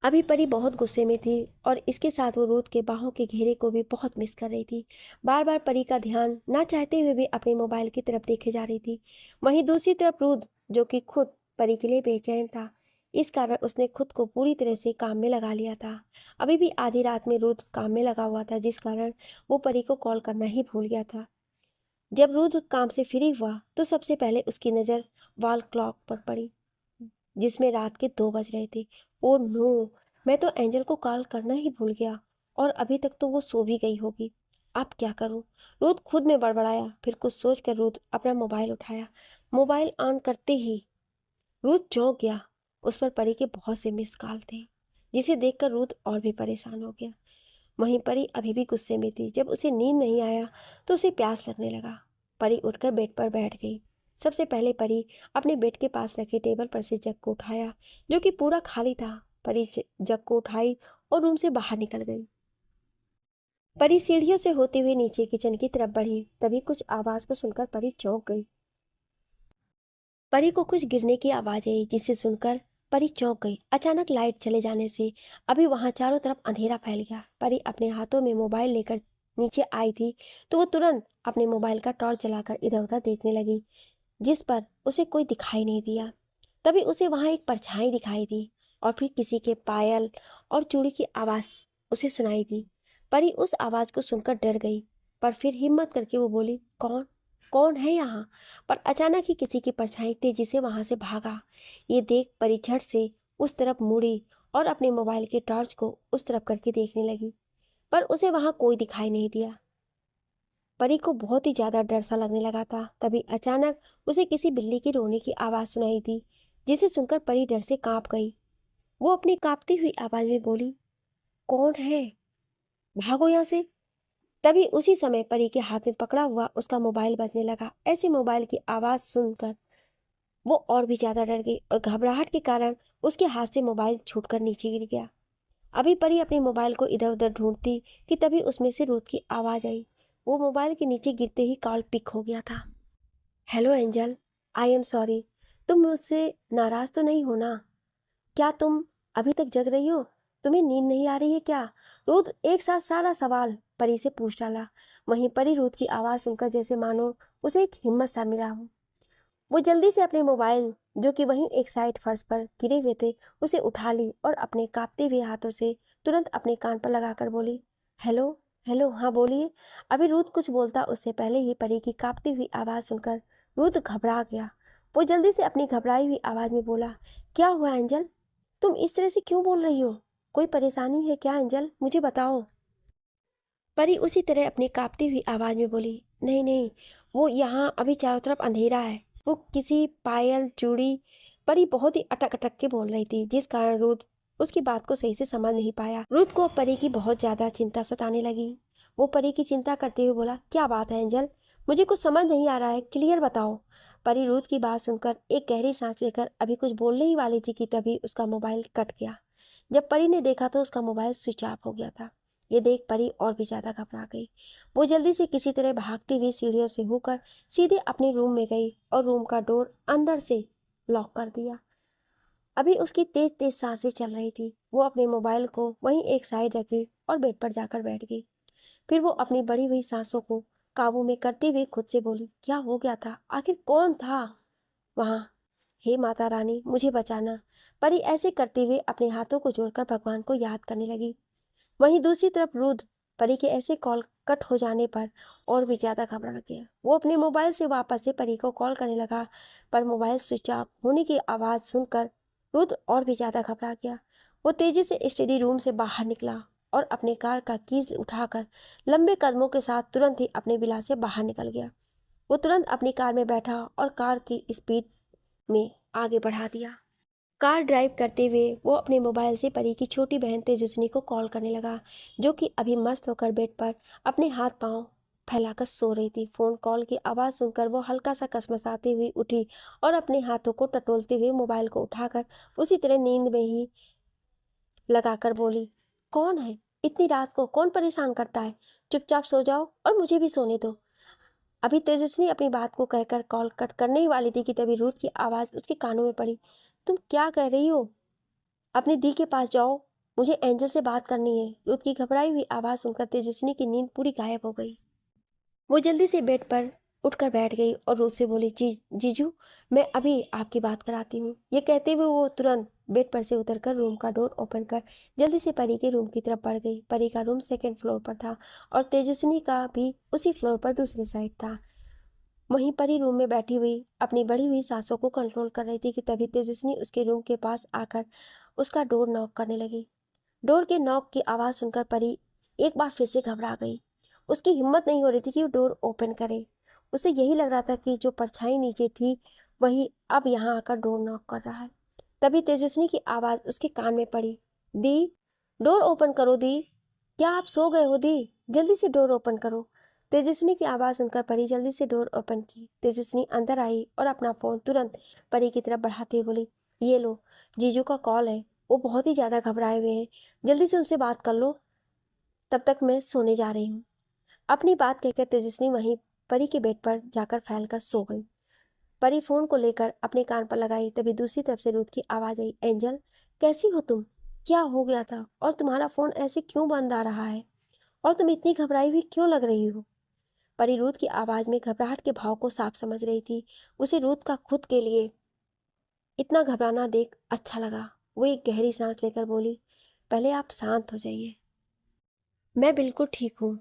अभी परी बहुत गुस्से में थी और इसके साथ वो रूथ के बाहों के घेरे को भी बहुत मिस कर रही थी। बार बार परी का ध्यान ना चाहते हुए भी अपने मोबाइल की तरफ देखे जा रही थी। वहीं दूसरी तरफ रूथ, जो कि खुद परी के लिए बेचैन था, इस कारण उसने खुद को पूरी तरह से काम में लगा लिया था। अभी भी आधी रात में रूथ काम में लगा हुआ था, जिस कारण वो परी को कॉल करना ही भूल गया था। जब रुद्र काम से फ्री हुआ तो सबसे पहले उसकी नज़र वॉल क्लॉक पर पड़ी, जिसमें रात के 2 बज रहे थे। ओ नो, मैं तो एंजल को कॉल करना ही भूल गया और अभी तक तो वो सो भी गई होगी। अब क्या करूं? रुद्र खुद में बड़बड़ाया। फिर कुछ सोच कर रुद्र अपना मोबाइल उठाया। मोबाइल ऑन करते ही रुद्र चौंक गया। उस पर परी के बहुत से मिस कॉल थे, जिसे देखकर रुद्र और भी परेशान हो गया। वहीं परी अभी भी गुस्से में थी। जब उसे नींद नहीं आया तो उसे प्यास लगने लगा। परी उठकर बेड पर बैठ गई। सबसे पहले परी अपने बेड के पास रखे टेबल पर से जग को उठाया, जो कि पूरा खाली था। परी जग को उठाई और रूम से बाहर निकल गई। परी सीढ़ियों से होते हुए नीचे किचन की तरफ बढ़ी। तभी कुछ आवाज को सुनकर परी चौंक गई। परी को कुछ गिरने की आवाज आई, जिसे सुनकर परी चौंक गई। अचानक लाइट चले जाने से अभी वहां चारों तरफ अंधेरा फैल गया। परी अपने हाथों में मोबाइल लेकर नीचे आई थी तो वो तुरंत अपने मोबाइल का टॉर्च जलाकर इधर उधर देखने लगी, जिस पर उसे कोई दिखाई नहीं दिया। तभी उसे वहां एक परछाई दिखाई दी और फिर किसी के पायल और चूड़ी की आवाज उसे सुनाई दी। परी उस आवाज को सुनकर डर गई, पर फिर हिम्मत करके वो बोली, कौन कौन है यहाँ? पर अचानक ही किसी की परछाई तेजी से वहां से भागा। ये देख परी झट से उस तरफ मुड़ी और अपने मोबाइल के टॉर्च को उस तरफ करके देखने लगी, पर उसे वहां कोई दिखाई नहीं दिया। परी को बहुत ही ज्यादा डर सा लगने लगा था। तभी अचानक उसे किसी बिल्ली की रोने की आवाज सुनाई दी, जिसे सुनकर परी डर से कांप गई। वो अपनी कांपती हुई आवाज में बोली, कौन है? भागो यहाँ से। तभी उसी समय परी के हाथ में पकड़ा हुआ उसका मोबाइल बजने लगा। ऐसे मोबाइल की आवाज सुनकर वो और भी ज्यादा डर गई और घबराहट के कारण उसके हाथ से मोबाइल छूटकर नीचे गिर गया। अभी परी अपने मोबाइल को इधर उधर ढूंढती कि तभी उसमें से रुद की आवाज आई। वो मोबाइल के नीचे गिरते ही कॉल पिक हो गया था। Hello angel, I am sorry. तुम मुझसे नाराज तो नहीं हो ना? क्या तुम अभी तक जग रही हो? तुम्हें नींद नहीं आ रही है क्या? रुद एक साथ सारा सवाल परी से पूछ डाला। वहीं परी रुद की आवाज सुनकर जैसे मानो उसे एक हिम्मत सा मिला हो। वो जल्दी से अपने मोबाइल, जो कि वहीं एक साइड फर्श पर गिरे हुए थे, उसे उठा ली और अपने कांपते हुए हाथों से तुरंत अपने कान पर लगाकर बोली, हेलो हेलो, हाँ बोलिए। अभी रुद कुछ बोलता उससे पहले ही परी की कांपती हुई आवाज़ सुनकर रुद घबरा गया। वो जल्दी से अपनी घबराई हुई आवाज़ में बोला, क्या हुआ एंजल? तुम इस तरह से क्यों बोल रही हो? कोई परेशानी है क्या एंजल? मुझे बताओ। परी उसी तरह अपनी कांपती हुई आवाज़ में बोली, नहीं नहीं, वो यहाँ अभी चारों तरफ अंधेरा है। वो किसी पायल चूड़ी। परी बहुत ही अटक अटक के बोल रही थी, जिस कारण रुद उसकी बात को सही से समझ नहीं पाया। रुद को परी की बहुत ज्यादा चिंता सताने लगी। वो परी की चिंता करते हुए बोला, क्या बात है एंजल? मुझे कुछ समझ नहीं आ रहा है, क्लियर बताओ। परी रुद की बात सुनकर एक गहरी सांस लेकर अभी कुछ बोलने ही वाली थी कि तभी उसका मोबाइल कट गया। जब परी ने देखा तो उसका मोबाइल स्विच ऑफ हो गया था। ये देख परी और भी ज्यादा घबरा गई। वो जल्दी से किसी तरह भागती हुई सीढ़ियों से होकर सीधे अपने रूम में गई और रूम का डोर अंदर से लॉक कर दिया। अभी उसकी तेज तेज सांसें चल रही थी। वो अपने मोबाइल को वहीं एक साइड रखी और बेड पर जाकर बैठ गई। फिर वो अपनी बढ़ी हुई सांसों को काबू में करते हुए खुद से बोली, क्या हो गया था? आखिर कौन था वहाँ? हे माता रानी, मुझे बचाना। परी ऐसे करते हुए अपने हाथों को जोड़कर भगवान को याद करने लगी। वहीं दूसरी तरफ रुद्र परी के ऐसे कॉल कट हो जाने पर और भी ज्यादा घबरा गया। वो अपने मोबाइल से वापस से परी को कॉल करने लगा, पर मोबाइल स्विच ऑफ होने की आवाज सुनकर रुद्र और भी ज्यादा घबरा गया। वो तेजी से स्टडी रूम से बाहर निकला और अपने कार का कीज उठाकर लंबे कदमों के साथ तुरंत ही अपने विला से बाहर निकल गया। वो तुरंत अपनी कार में बैठा और कार की स्पीड में आगे बढ़ा दिया। कार ड्राइव करते हुए वो अपने मोबाइल से परी की छोटी बहन तेजस्विनी को कॉल करने लगा, जो कि अभी मस्त होकर बेड पर अपने हाथ पांव फैलाकर सो रही थी। फोन कॉल की आवाज़ सुनकर वो हल्का सा कसमसाती हुई उठी और अपने हाथों को टटोलते हुए मोबाइल को उठाकर उसी तरह नींद में ही लगाकर बोली, कौन है? इतनी रात को कौन परेशान करता है? चुपचाप सो जाओ और मुझे भी सोने दो। अभी तेजस्विनी अपनी बात को कहकर कॉल कट करने ही वाली थी कि तभी रूथ की आवाज़ उसके कानों में पड़ी। तुम क्या कह रही हो? अपनी दी के पास जाओ, मुझे एंजल से बात करनी है। रुथ की घबराई हुई आवाज़ सुनकर तेजस्विनी की नींद पूरी गायब हो गई। वो जल्दी से बेड पर उठकर बैठ गई और रुथ से बोली, जीजू, मैं अभी आपकी बात कराती हूँ। ये कहते हुए वो तुरंत बेड पर से उतरकर रूम का डोर ओपन कर जल्दी से परी के रूम की तरफ बढ़ गई। परी का रूम सेकेंड फ्लोर पर था और तेजस्विनी का भी उसी फ्लोर पर दूसरी साइड था। वहीं परी रूम में बैठी हुई अपनी बढ़ी हुई सांसों को कंट्रोल कर रही थी कि तभी तेजस्विनी उसके रूम के पास आकर उसका डोर नॉक करने लगी। डोर के नॉक की आवाज़ सुनकर परी एक बार फिर से घबरा गई। उसकी हिम्मत नहीं हो रही थी कि वो डोर ओपन करे। उसे यही लग रहा था कि जो परछाई नीचे थी वही अब यहाँ आकर डोर नॉक कर रहा है। तभी तेजस्विनी की आवाज़ उसके कान में पड़ी, दी, डोर ओपन करो दी। क्या आप सो गए हो दी? जल्दी से डोर ओपन करो। तेजस्विनी की आवाज़ सुनकर परी जल्दी से डोर ओपन की। तेजस्विनी अंदर आई और अपना फ़ोन तुरंत परी की तरफ बढ़ाते हुए बोली, ये लो, जीजू का कॉल है। वो बहुत ही ज़्यादा घबराए हुए हैं, जल्दी से उनसे बात कर लो, तब तक मैं सोने जा रही हूँ। अपनी बात कहकर तेजस्विनी वहीं परी के बेड पर जाकर फैल कर सो गई। परी फोन को लेकर अपने कान पर लगाई, तभी दूसरी तरफ से रुथ की आवाज़ आई, एंजल, कैसी हो तुम? क्या हो गया था और तुम्हारा फ़ोन ऐसे क्यों बंद आ रहा है और तुम इतनी घबराई हुई क्यों लग रही हो? परी रुथ की आवाज़ में घबराहट के भाव को साफ समझ रही थी। उसे रुथ का खुद के लिए इतना घबराना देख अच्छा लगा। वो एक गहरी सांस लेकर बोली, पहले आप शांत हो जाइए। मैं बिल्कुल ठीक हूँ।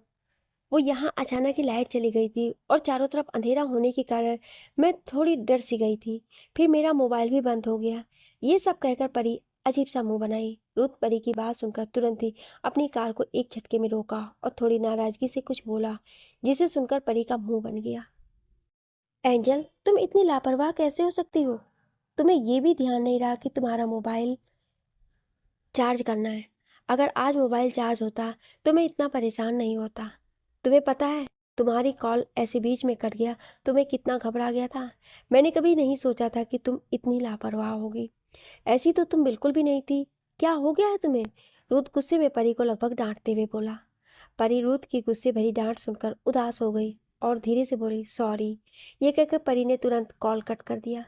वो यहाँ अचानक ही लाइट चली गई थी और चारों तरफ अंधेरा होने के कारण मैं थोड़ी डर सी गई थी। फिर मेरा मोबाइल भी बंद हो गया। ये सब कहकर परी अजीब सा मुंह बनाई। रुथ परी की बात सुनकर तुरंत ही अपनी कार को एक झटके में रोका और थोड़ी नाराजगी से कुछ बोला, जिसे सुनकर परी का मुंह बन गया। एंजल, तुम इतनी लापरवाह कैसे हो सकती हो? तुम्हें ये भी ध्यान नहीं रहा कि तुम्हारा मोबाइल चार्ज करना है। अगर आज मोबाइल चार्ज होता तो मैं इतना परेशान नहीं होता। तुम्हें पता है, तुम्हारी कॉल ऐसे बीच में कट गया तो मैं कितना घबरा गया था। मैंने कभी नहीं सोचा था कि तुम इतनी लापरवाह होगी। ऐसी तो तुम बिल्कुल भी नहीं थी। क्या हो गया है तुम्हें? रुथ गुस्से में परी को लगभग डांटते हुए बोला। परी रुथ की गुस्से भरी डांट सुनकर उदास हो गई और धीरे से बोली, सॉरी। ये कहकर परी ने तुरंत कॉल कट कर दिया।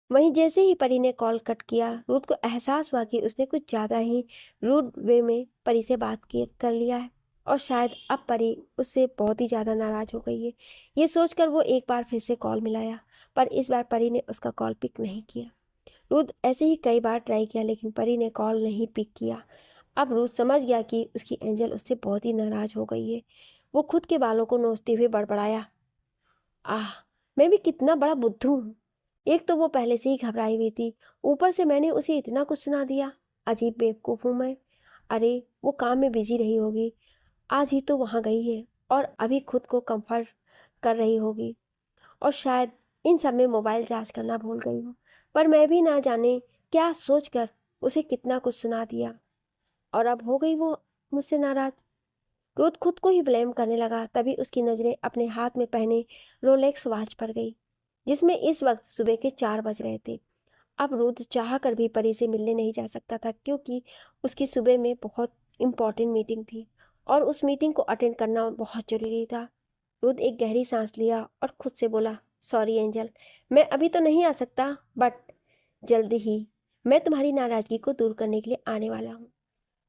वहीं जैसे ही परी ने कॉल कट किया, रुथ को एहसास हुआ कि उसने कुछ ज़्यादा ही रूड वे में परी से बात कर लिया है और शायद अब परी उससे बहुत ही ज़्यादा नाराज़ हो गई है। ये सोचकर वो एक बार फिर से कॉल मिलाया, पर इस बार परी ने उसका कॉल पिक नहीं किया। रुथ ऐसे ही कई बार ट्राई किया लेकिन परी ने कॉल नहीं पिक किया। अब रुथ समझ गया कि उसकी एंजल उससे बहुत ही नाराज़ हो गई है। वो खुद के बालों को नोचते हुए बड़बड़ाया, आह, मैं भी कितना बड़ा बुद्धू हूँ। एक तो वो पहले से ही घबराई हुई थी, ऊपर से मैंने उसे इतना कुछ सुना दिया। अजीब बेवकूफ़ हूँ मैं। अरे, वो काम में बिजी रही होगी, आज ही तो वहाँ गई है और अभी खुद को कंफर्ट कर रही होगी और शायद इन सब में मोबाइल चार्ज करना भूल गई हो। पर मैं भी ना जाने क्या सोचकर उसे कितना कुछ सुना दिया और अब हो गई वो मुझसे नाराज़। रोज खुद को ही ब्लेम करने लगा। तभी उसकी नज़रें अपने हाथ में पहने रोलेक्स वॉच पर गई, जिसमें इस वक्त सुबह के 4 बज रहे थे। अब रुद्र चाह कर भी परी से मिलने नहीं जा सकता था क्योंकि उसकी सुबह में बहुत इम्पोर्टेंट मीटिंग थी और उस मीटिंग को अटेंड करना बहुत जरूरी था। रुद्र एक गहरी सांस लिया और खुद से बोला, सॉरी एंजल, मैं अभी तो नहीं आ सकता, बट जल्दी ही मैं तुम्हारी नाराज़गी को दूर करने के लिए आने वाला हूँ।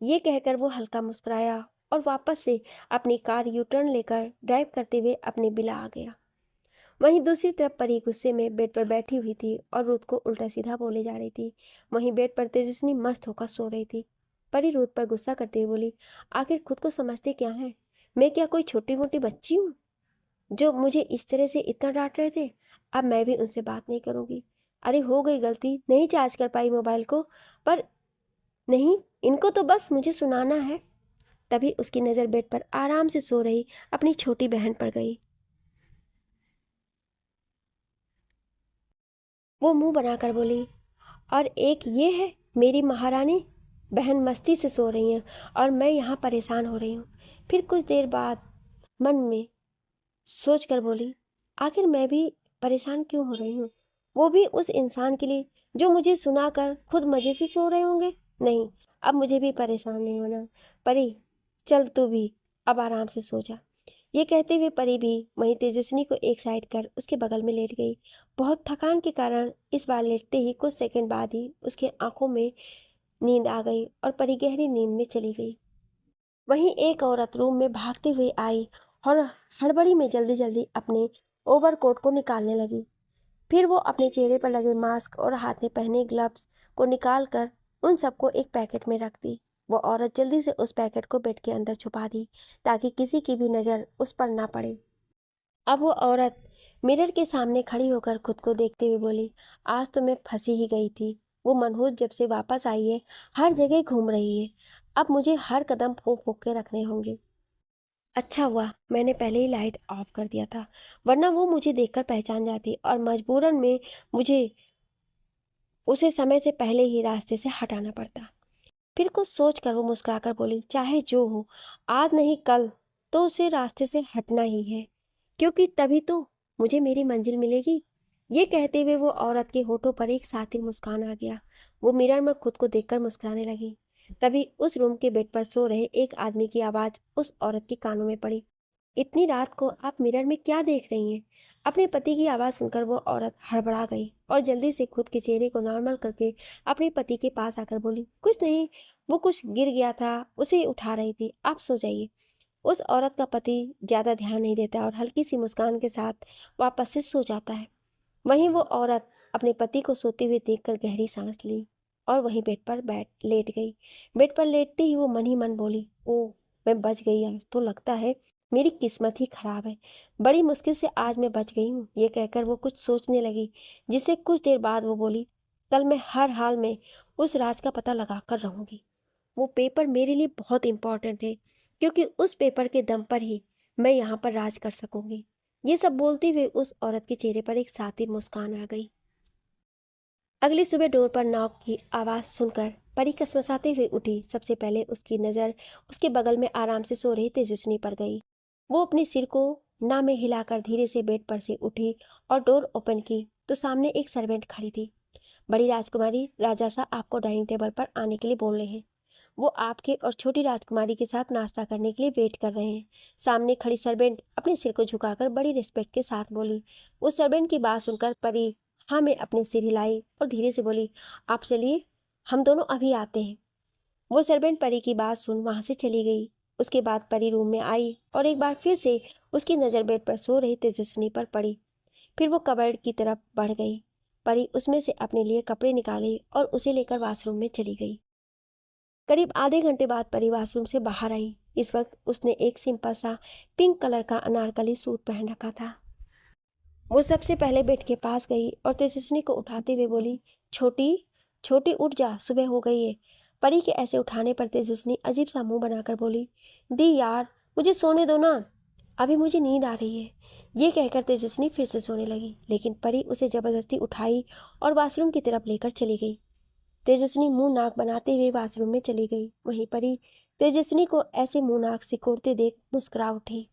ये कहकर वो हल्का मुस्कुराया और वापस से अपनी कार यू टर्न लेकर ड्राइव करते हुए अपने बिला आ गया। वहीं दूसरी तरफ परी गुस्से में बेड पर बैठी हुई थी और रुद्र को उल्टा सीधा बोले जा रही थी। वहीं बेड पर तेजस्विनी मस्त होकर सो रही थी। परी रुद्र पर गुस्सा करते हुए बोली, आखिर खुद को समझते क्या है? मैं क्या कोई छोटी मोटी बच्ची हूँ जो मुझे इस तरह से इतना डांट रहे थे? अब मैं भी उनसे बात नहीं करूंगी। अरे हो गई गलती, नहीं चार्ज कर पाई मोबाइल को, पर नहीं, इनको तो बस मुझे सुनाना है। तभी उसकी नज़र बेड पर आराम से सो रही अपनी छोटी बहन पर गई। वो मुंह बनाकर बोली, और एक ये है मेरी महारानी, बहन मस्ती से सो रही हैं और मैं यहाँ परेशान हो रही हूँ। फिर कुछ देर बाद मन में सोच कर बोली, आखिर मैं भी परेशान क्यों हो रही हूँ? वो भी उस इंसान के लिए जो मुझे सुनाकर खुद मज़े से सो रहे होंगे। नहीं, अब मुझे भी परेशान नहीं होना। परी, चल तू भी अब आराम से सो जा। ये कहते हुए परी भी वहीं तेजस्विनी को एक साइड कर उसके बगल में लेट गई। बहुत थकान के कारण इस बार लेटते ही कुछ सेकंड बाद ही उसके आंखों में नींद आ गई और परी गहरी नींद में चली गई। वहीं एक औरत रूम में भागती हुई आई और हड़बड़ी में जल्दी जल्दी अपने ओवरकोट को निकालने लगी। फिर वो अपने चेहरे पर लगे मास्क और हाथ में पहने ग्लव्स को निकाल कर उन सबको एक पैकेट में रख दी। वो औरत जल्दी से उस पैकेट को बेड के अंदर छुपा दी ताकि किसी की भी नज़र उस पर ना पड़े। अब वो औरत मिरर के सामने खड़ी होकर खुद को देखते हुए बोली, आज तो मैं फंसी ही गई थी। वो मनहूस जब से वापस आई है हर जगह घूम रही है। अब मुझे हर कदम फूंक फूंक के रखने होंगे। अच्छा हुआ मैंने पहले ही लाइट ऑफ कर दिया था, वरना वो मुझे देखकर पहचान जाती और मजबूरन में मुझे उसे समय से पहले ही रास्ते से हटाना पड़ता। फिर कुछ सोच कर वो मुस्कुराकर बोली, चाहे जो हो, आज नहीं कल तो उसे रास्ते से हटना ही है, क्योंकि तभी तो मुझे मेरी मंजिल मिलेगी। ये कहते हुए वो औरत के होठों पर एक साथी मुस्कान आ गया। वो मिरर में खुद को देखकर मुस्कुराने लगी। तभी उस रूम के बेड पर सो रहे एक आदमी की आवाज़ उस औरत के कानों में पड़ी, इतनी रात को आप मिरर में क्या देख रही हैं? अपने पति की आवाज़ सुनकर वो औरत हड़बड़ा गई और जल्दी से खुद के चेहरे को नॉर्मल करके अपने पति के पास आकर बोली, कुछ नहीं, वो कुछ गिर गया था, उसे उठा रही थी, आप सो जाइए। उस औरत का पति ज़्यादा ध्यान नहीं देता और हल्की सी मुस्कान के साथ वापस से सो जाता है। वहीं वो औरत अपने पति को सोते हुए देखकर गहरी सांस ली और वहीं बेड पर लेट गई। बेड पर लेटते ही वो मन ही मन बोली, ओ, मैं बच गई, आज तो लगता है मेरी किस्मत ही खराब है, बड़ी मुश्किल से आज मैं बच गई हूँ। ये कहकर वो कुछ सोचने लगी, जिससे कुछ देर बाद वो बोली, कल मैं हर हाल में उस राज का पता लगा कर रहूँगी। वो पेपर मेरे लिए बहुत इम्पोर्टेंट है, क्योंकि उस पेपर के दम पर ही मैं यहाँ पर राज कर सकूंगी। ये सब बोलते हुए उस औरत के चेहरे पर एक सातिर मुस्कान आ गई। अगली सुबह डोर पर नॉक की आवाज़ सुनकर परी कसमसाते हुए उठी। सबसे पहले उसकी नज़र उसके बगल में आराम से सो रही तेजस्विनी पर गई। वो अपने सिर को ना में हिलाकर धीरे से बेड पर से उठी और डोर ओपन की तो सामने एक सर्वेंट खड़ी थी। बड़ी राजकुमारी, राजा साहब आपको डाइनिंग टेबल पर आने के लिए बोल रहे हैं। वो आपके और छोटी राजकुमारी के साथ नाश्ता करने के लिए वेट कर रहे हैं। सामने खड़ी सर्वेंट अपने सिर को झुकाकर बड़ी रिस्पेक्ट के साथ बोली। उस सर्वेंट की बात सुनकर परी हाँ में अपने सिर हिलाई और धीरे से बोली, आप चलिए, हम दोनों अभी आते हैं। वो सर्वेंट परी की बात सुन वहाँ से चली गई। उसके बाद परी रूम में आई और एक बार फिर से उसकी नज़र बेड पर सो रही तेजस्विनी पर पड़ी। फिर वो कबर्ड की तरफ बढ़ गई। परी उसमें से अपने लिए कपड़े निकाले और उसे लेकर वॉशरूम में चली गई। करीब आधे घंटे बाद परी वॉशरूम से बाहर आई। इस वक्त उसने एक सिंपल सा पिंक कलर का अनारकली सूट पहन रखा था। वो सबसे पहले बेड के पास गई और तेजस्विनी को उठाते हुए बोली, छोटी छोटी उठ जा, सुबह हो गई है। परी के ऐसे उठाने पर तेजस्विनी अजीब सा मुंह बनाकर बोली, दी यार, मुझे सोने दो ना, अभी मुझे नींद आ रही है। ये कहकर तेजस्विनी फिर से सोने लगी, लेकिन परी उसे जबरदस्ती उठाई और वॉशरूम की तरफ लेकर चली गई। तेजस्विनी मुंह नाक बनाते हुए वॉशरूम में चली गई। वहीं परी तेजस्विनी को ऐसे मुंह नाक सिकोड़ते देख मुस्कुरा उठी।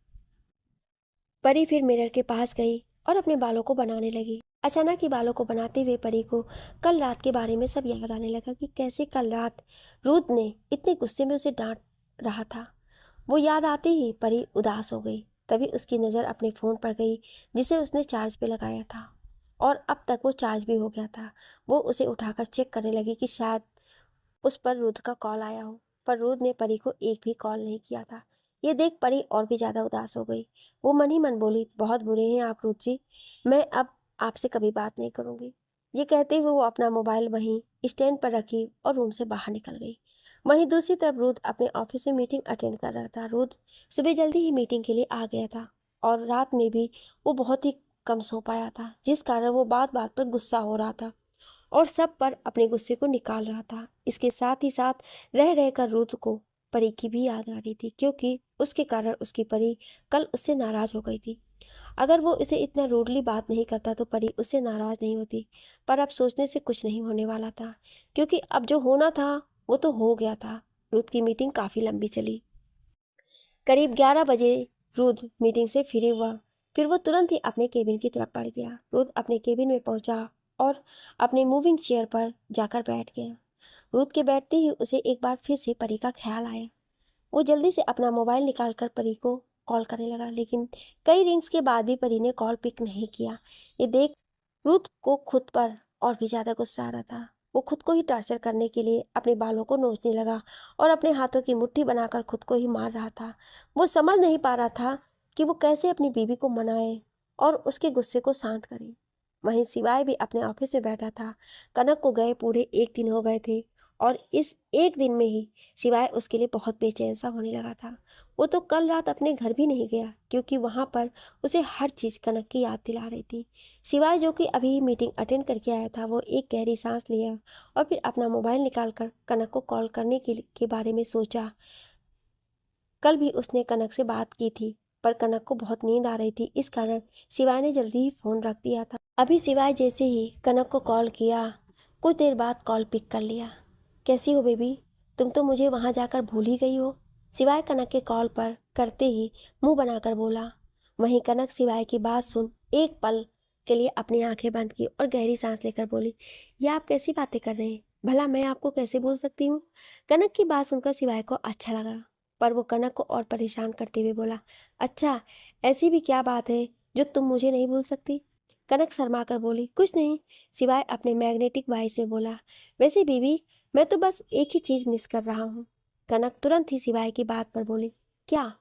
परी फिर मिरर के पास गई और अपने बालों को बनाने लगी। अचानक ही बालों को बनाते हुए परी को कल रात के बारे में सब याद आने लगा कि कैसे कल रात रुद्र ने इतने गुस्से में उसे डांट रहा था। वो याद आते ही परी उदास हो गई। तभी उसकी नज़र अपने फ़ोन पर गई जिसे उसने चार्ज पे लगाया था और अब तक वो चार्ज भी हो गया था। वो उसे उठाकर चेक करने लगी कि शायद उस पर रुद्र का कॉल आया हो। पर रुद्र ने परी को एक भी कॉल नहीं किया था। ये देख परी और भी ज़्यादा उदास हो गई। वो मन ही मन बोली, बहुत बुरे हैं आप रुद्र जी, मैं अब आपसे कभी बात नहीं करूँगी। ये कहते हुए वो अपना मोबाइल वहीं स्टैंड पर रखी और रूम से बाहर निकल गई। वहीं दूसरी तरफ रुद्र अपने ऑफिस में मीटिंग अटेंड कर रहा था। रुद्र सुबह जल्दी ही मीटिंग के लिए आ गया था और रात में भी वो बहुत ही कम सो पाया था, जिस कारण वो बात बात पर गुस्सा हो रहा था और सब पर अपने गुस्से को निकाल रहा था। इसके साथ ही साथ रह रहकर रुद्र को परी की भी याद आ रही थी, क्योंकि उसके कारण उसकी परी कल उससे नाराज हो गई थी। अगर वो इसे इतना रूडली बात नहीं करता तो परी उससे नाराज नहीं होती, पर अब सोचने से कुछ नहीं होने वाला था, क्योंकि अब जो होना था वो तो हो गया था। रुद्र की मीटिंग काफ़ी लंबी चली। करीब 11 बजे रुद्र मीटिंग से फ्री हुआ। फिर वो तुरंत ही अपने केबिन की तरफ बढ़ गया। रुद्र अपने केबिन में पहुंचा और अपने मूविंग चेयर पर जाकर बैठ गया। रुद्र के बैठते ही उसे एक बार फिर से परी का ख्याल आया। वो जल्दी से अपना मोबाइल निकालकर परी को कॉल करने लगा, लेकिन कई रिंग्स के बाद भी परी ने कॉल पिक नहीं किया। ये देख रुद्र को खुद पर और भी ज़्यादा गुस्सा आ रहा था। वो खुद को ही टॉर्चर करने के लिए अपने बालों को नोचने लगा और अपने हाथों की मुट्ठी बनाकर खुद को ही मार रहा था। वो समझ नहीं पा रहा था कि वो कैसे अपनी बीवी को मनाए और उसके गुस्से को शांत करे। वहीं सिवाय भी अपने ऑफिस में बैठा था। कनक को गए पूरे 1 दिन हो गए थे और इस एक दिन में ही सिवाय उसके लिए बहुत बेचैन सा होने लगा था। वो तो कल रात अपने घर भी नहीं गया, क्योंकि वहाँ पर उसे हर चीज़ कनक की याद दिला रही थी। सिवाय जो कि अभी मीटिंग अटेंड करके आया था, वो एक गहरी सांस लिया और फिर अपना मोबाइल निकालकर कनक को कॉल करने के बारे में सोचा। कल भी उसने कनक से बात की थी, पर कनक को बहुत नींद आ रही थी, इस कारण सिवाय ने जल्दी ही फ़ोन रख दिया था। अभी सिवाय जैसे ही कनक को कॉल किया, कुछ देर बाद कॉल पिक कर लिया। कैसी हो बेबी, तुम तो मुझे वहाँ जाकर भूल ही गई हो, सिवाय कनक के कॉल पर करते ही मुंह बनाकर बोला। वहीं कनक सिवाय की बात सुन एक पल के लिए अपनी आंखें बंद की और गहरी सांस लेकर बोली, ये आप कैसी बातें कर रहे हैं, भला मैं आपको कैसे भूल सकती हूँ। कनक की बात सुनकर सिवाय को अच्छा लगा, पर वो कनक को और परेशान करते हुए बोला, अच्छा ऐसी भी क्या बात है जो तुम मुझे नहीं भूल सकती। कनक शर्मा कर बोली, कुछ नहीं। सिवाय अपने मैग्नेटिक वॉइस में बोला, वैसे बीवी मैं तो बस एक ही चीज़ मिस कर रहा हूँ। कनक तुरंत ही सिवाय की बात पर बोली, क्या।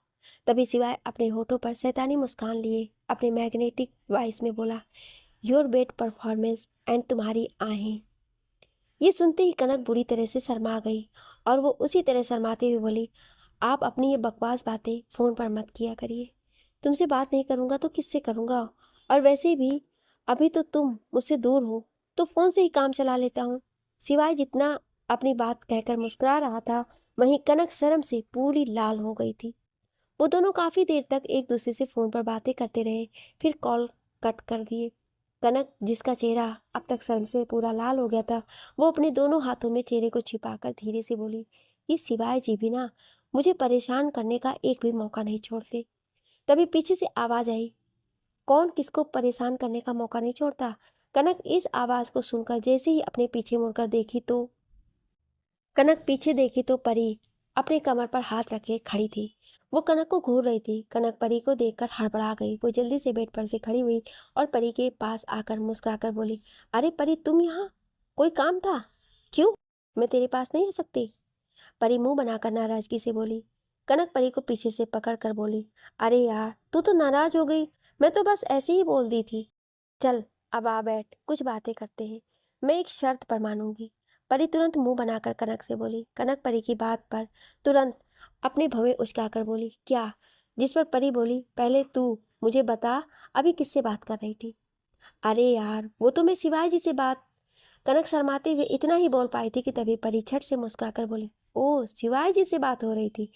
तभी सिवाय अपने होठों पर शैतानी मुस्कान लिए अपने मैग्नेटिक वॉइस में बोला, योर बेट परफॉर्मेंस एंड तुम्हारी आहें। ये सुनते ही कनक बुरी तरह से शर्मा गई और वो उसी तरह शर्माते हुए बोली, आप अपनी ये बकवास बातें फ़ोन पर मत किया करिए। तुमसे बात नहीं करूँगा तो किससे करूँगा, और वैसे भी अभी तो तुम मुझसे दूर हो, तो फ़ोन से ही काम चला लेता हूँ। सिवाय जितना अपनी बात कहकर मुस्कुरा रहा था, वहीं कनक शर्म से पूरी लाल हो गई थी। वो दोनों काफ़ी देर तक एक दूसरे से फ़ोन पर बातें करते रहे, फिर कॉल कट कर दिए। कनक, जिसका चेहरा अब तक शर्म से पूरा लाल हो गया था, वो अपने दोनों हाथों में चेहरे को छिपाकर धीरे से बोली, ये सिवाय जी भी ना मुझे परेशान करने का एक भी मौका नहीं छोड़ते। तभी पीछे से आवाज़ आई, कौन किसको परेशान करने का मौका नहीं छोड़ता। कनक इस आवाज़ को सुनकर जैसे ही अपने पीछे मुड़कर देखी तो परी अपने कमर पर हाथ रखे खड़ी थी। वो कनक को घूर रही थी। कनक परी को देखकर हड़बड़ा गई। वो जल्दी से बेड पर से खड़ी हुई और परी के पास आकर मुस्कुराकर बोली, अरे परी, तुम यहाँ, कोई काम था? क्यों, मैं तेरे पास नहीं आ सकती? परी मुंह बनाकर नाराजगी से बोली। कनक परी को पीछे से पकड़ कर बोली, अरे यार तू तो नाराज हो गई, मैं तो बस ऐसे ही बोल दी थी। चल अब आ बैठ, कुछ बातें करते हैं, मैं एक शर्त पर मानूंगी। परी तुरंत मुंह बनाकर कनक से बोली। कनक परी की बात पर तुरंत अपने भवें उचकाकर बोली, क्या? जिस पर परी बोली, पहले तू मुझे बता, अभी किससे बात कर रही थी? अरे यार वो तो मैं सिवाय जी से बात। कनक शर्माते हुए इतना ही बोल पाई थी कि तभी परी झट से मुस्कुराकर बोली, ओह सिवाय जी से बात हो रही थी,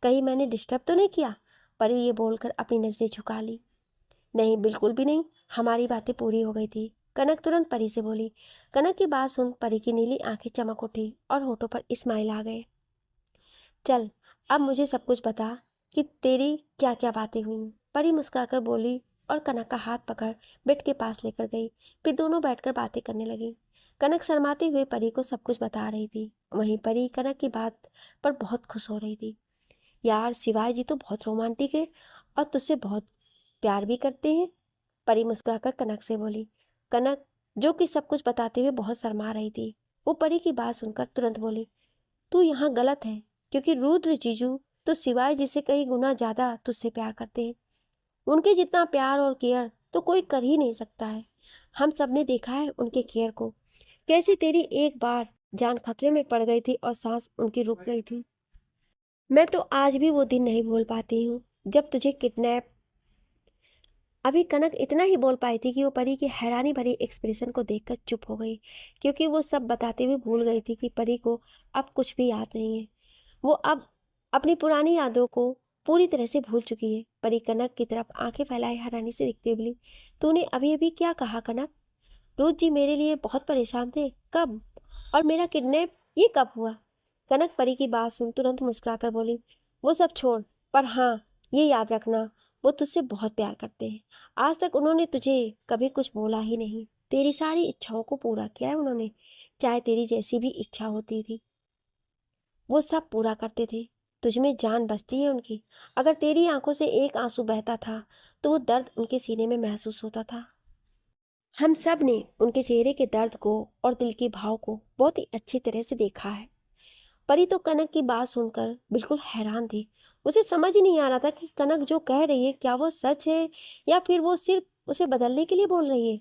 कहीं मैंने डिस्टर्ब तो नहीं किया? परी ये बोलकर अपनी नजरें झुका ली। नहीं बिल्कुल भी नहीं, हमारी बातें पूरी हो गई थी। कनक तुरंत परी से बोली। कनक की बात सुन परी की नीली आंखें चमक उठी और होठों पर स्माइल आ गए। चल अब मुझे सब कुछ बता कि तेरी क्या क्या बातें हुई। परी मुस्कुराकर बोली और कनक का हाथ पकड़ बेड के पास लेकर गई। फिर दोनों बैठकर बातें करने लगी। कनक शर्माते हुए परी को सब कुछ बता रही थी। वहीं परी कनक की बात पर बहुत खुश हो रही थी। यार शिवाय जी तो बहुत रोमांटिक है और तुझसे बहुत प्यार भी करते हैं, परी मुस्कुराकर कनक से बोली। कनक, जो कि सब कुछ बताते हुए बहुत शर्मा रही थी, वो परी की बात सुनकर तुरंत बोली, तू यहाँ गलत है, क्योंकि रुद्र जीजू तो सिवाय जिसे कई गुना ज़्यादा तुझसे प्यार करते हैं। उनके जितना प्यार और केयर तो कोई कर ही नहीं सकता है। हम सब ने देखा है उनके केयर को, कैसे तेरी एक बार जान खतरे में पड़ गई थी और सांस उनकी रुक गई थी। मैं तो आज भी वो दिन नहीं भूल पाती हूँ जब तुझे किडनैप। अभी कनक इतना ही बोल पाई थी कि वो परी की हैरानी भरी एक्सप्रेशन को देखकर चुप हो गई, क्योंकि वो सब बताते हुए भूल गई थी कि परी को अब कुछ भी याद नहीं है। वो अब अपनी पुरानी यादों को पूरी तरह से भूल चुकी है। परी कनक की तरफ आंखें फैलाए हैरानी से देखते हुए बोली, तूने अभी अभी क्या कहा कनक? रोज जी मेरे लिए बहुत परेशान थे, कब? और मेरा किडनैप ये कब हुआ? कनक परी की बात सुन तुरंत मुस्कुराकर बोली, वो सब छोड़, पर हाँ, ये याद रखना, वो तुझसे बहुत प्यार करते हैं। आज तक उन्होंने तुझे कभी कुछ बोला ही नहीं। तेरी सारी इच्छाओं को पूरा किया है उन्होंने, चाहे तेरी जैसी भी इच्छा होती थी वो सब पूरा करते थे। तुझमें जान बसती है उनकी। अगर तेरी आंखों से एक आंसू बहता था तो वो दर्द उनके सीने में महसूस होता था। हम सब ने उनके चेहरे के दर्द को और दिल के भाव को बहुत ही अच्छी तरह से देखा है। परी तो कनक की बात सुनकर बिल्कुल हैरान थी। उसे समझ ही नहीं आ रहा था कि कनक जो कह रही है क्या वो सच है या फिर वो सिर्फ उसे बदलने के लिए बोल रही है।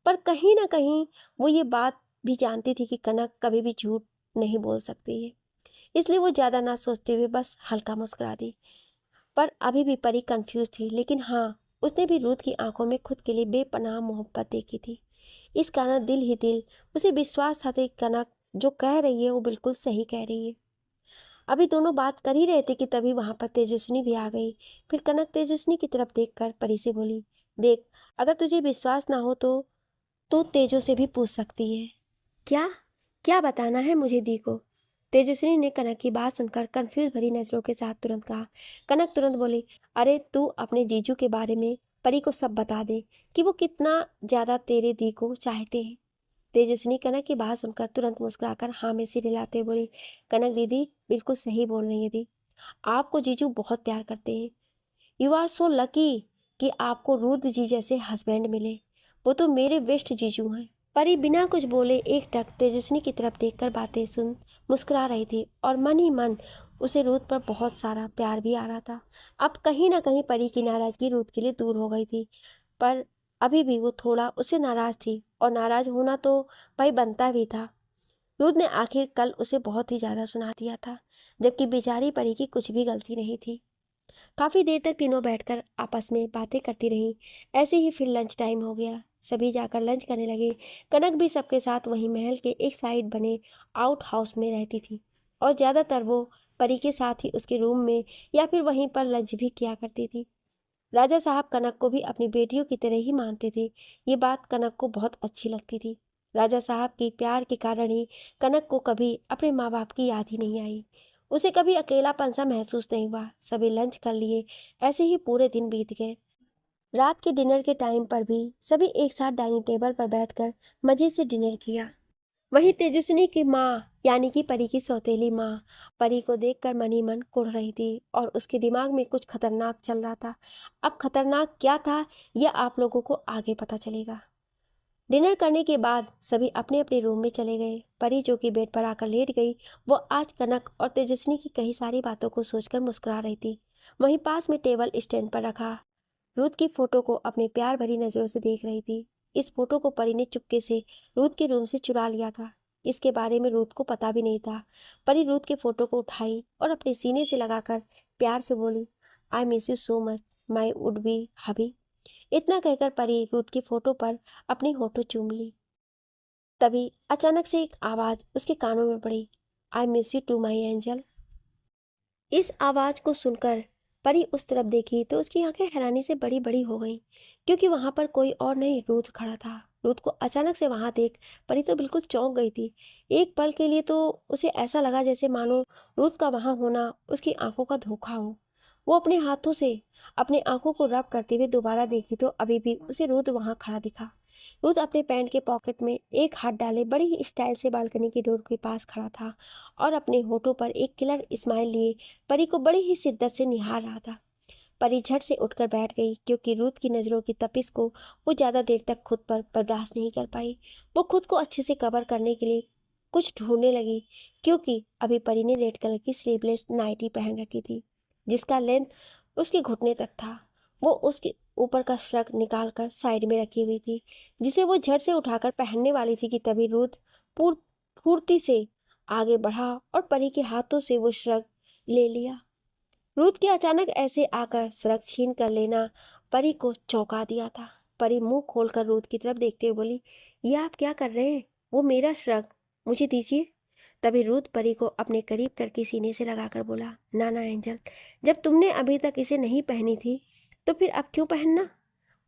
पर कहीं ना कहीं वो ये बात भी जानती थी कि कनक कभी भी झूठ नहीं बोल सकती है। इसलिए वो ज़्यादा ना सोचते हुए बस हल्का मुस्कुरा दी। पर अभी भी परी कंफ्यूज थी, लेकिन हाँ, उसने भी रूथ की आंखों में खुद के लिए बेपनाह मोहब्बत देखी थी। इस कारण दिल ही दिल उसे विश्वास था कि कनक जो कह रही है वो बिल्कुल सही कह रही है। अभी दोनों बात कर ही रहे थे कि तभी वहां पर तेजस्विनी भी आ गई। फिर कनक तेजस्विनी की तरफ देखकर परी से बोली, देख, अगर तुझे विश्वास ना हो तो तेजो से भी पूछ सकती है। क्या? क्या बताना है मुझे दी को? तेजस्विनी ने कनक की बात सुनकर कंफ्यूज भरी नजरों के साथ तुरंत कहा। कनक तुरंत बोली, अरे तू अपने जीजू के बारे में परी को सब बता दे कि वो कितना ज्यादा तेरे दी को चाहते हैं। तेजस्विनी कनक की बात सुनकर तुरंत मुस्कुराकर हाँ में सिर हिलाते हुए बोली, कनक दीदी बिल्कुल सही बोल रही है दी। आपको जीजू बहुत प्यार करते हैं। यू आर सो लकी कि आपको रुद्र जी जैसे हस्बैंड मिले। वो तो मेरे बेस्ट जीजू हैं। परी बिना कुछ बोले एकटक तेजस्विनी की तरफ देखकर बातें सुन मुस्कुरा रही थी और मन ही मन उसे रूथ पर बहुत सारा प्यार भी आ रहा था। अब कहीं ना कहीं परी की नाराजगी रूथ के लिए दूर हो गई थी, पर अभी भी वो थोड़ा उससे नाराज थी और नाराज होना तो भाई बनता भी था। रूथ ने आखिर कल उसे बहुत ही ज़्यादा सुना दिया था, जबकि बेचारी परी की कुछ भी गलती नहीं थी। काफ़ी देर तक तीनों बैठकर आपस में बातें करती रहीं। ऐसे ही फिर लंच टाइम हो गया। सभी जाकर लंच करने लगे। कनक भी सबके साथ वहीं महल के एक साइड बने आउट हाउस में रहती थी और ज़्यादातर वो परी के साथ ही उसके रूम में या फिर वहीं पर लंच भी किया करती थी। राजा साहब कनक को भी अपनी बेटियों की तरह ही मानते थे। ये बात कनक को बहुत अच्छी लगती थी। राजा साहब के प्यार के कारण ही कनक को कभी अपने माँ बाप की याद ही नहीं आई। उसे कभी अकेलापन सा महसूस नहीं हुआ। सभी लंच कर लिए। ऐसे ही पूरे दिन बीत गए। रात के डिनर के टाइम पर भी सभी एक साथ डाइनिंग टेबल पर बैठकर मजे से डिनर किया। वहीं तेजस्विनी की माँ यानी कि परी की सौतेली माँ परी को देखकर मन ही मन कुढ़ रही थी और उसके दिमाग में कुछ खतरनाक चल रहा था। अब खतरनाक क्या था यह आप लोगों को आगे पता चलेगा। डिनर करने के बाद सभी अपने अपने रूम में चले गए। परी जो कि बेड पर आकर लेट गई, वो आज कनक और तेजस्विनी की कई सारी बातों को सोचकर मुस्कुरा रही थी। वहीं पास में टेबल स्टैंड पर रखा रूथ की फोटो को अपने प्यार भरी नजरों से देख रही थी। इस फोटो को परी ने चुपके से रूथ के रूम से चुरा लिया था। इसके बारे में रूथ को पता भी नहीं था। परी रूथ के फोटो को उठाई और अपने सीने से लगाकर प्यार से बोली, I miss you so much my would be hubby. इतना कहकर परी रूथ की फोटो पर अपनी होठों चूम ली। तभी अचानक से एक आवाज उसके कानों में पड़ी, I miss you too my angel. इस आवाज को सुनकर परी उस तरफ देखी तो उसकी आंखें हैरानी से बड़ी बड़ी हो गईं, क्योंकि वहां पर कोई और नहीं रूथ खड़ा था। रूथ को अचानक से वहां देख परी तो बिल्कुल चौंक गई थी। एक पल के लिए तो उसे ऐसा लगा जैसे मानो रूथ का वहां होना उसकी आंखों का धोखा हो। वो अपने हाथों से अपने आंखों को रब करते हुए दोबारा देखी तो अभी भी उसे रूथ वहां खड़ा दिखा। रूथ अपने पैंट के पॉकेट में एक हाथ डाले बड़ी ही स्टाइल से बालकनी की डोर के पास खड़ा था और अपने होठों पर एक किलर स्माइल लिए परी को बड़ी ही शिद्दत से निहार रहा था। परी झट से उठकर बैठ गई, क्योंकि रूथ की नज़रों की तपिश को वो ज़्यादा देर तक खुद पर बर्दाश्त नहीं कर पाई। वो खुद को अच्छे से कवर करने के लिए कुछ ढूंढने लगी, क्योंकि अभी परी ने रेड कलर की स्लीवलेस नाइटी पहन रखी थी जिसका लेंथ उसके घुटने तक था। वो उसके ऊपर का श्रग निकाल कर साइड में रखी हुई थी, जिसे वो झट से उठाकर पहनने वाली थी कि तभी रुद्र पूर फुर्ती से आगे बढ़ा और परी के हाथों से वो श्रग ले लिया। रुद्र के अचानक ऐसे आकर श्रग छीन कर लेना परी को चौंका दिया था। परी मुंह खोलकर रुद्र की तरफ देखते हुए बोली, ये आप क्या कर रहे हैं? वो मेरा श्रग, मुझे दीजिए। तभी रुद्र परी को अपने करीब करके सीने से लगाकर बोला, ना ना एंजल, जब तुमने अभी तक इसे नहीं पहनी थी तो फिर अब क्यों पहनना?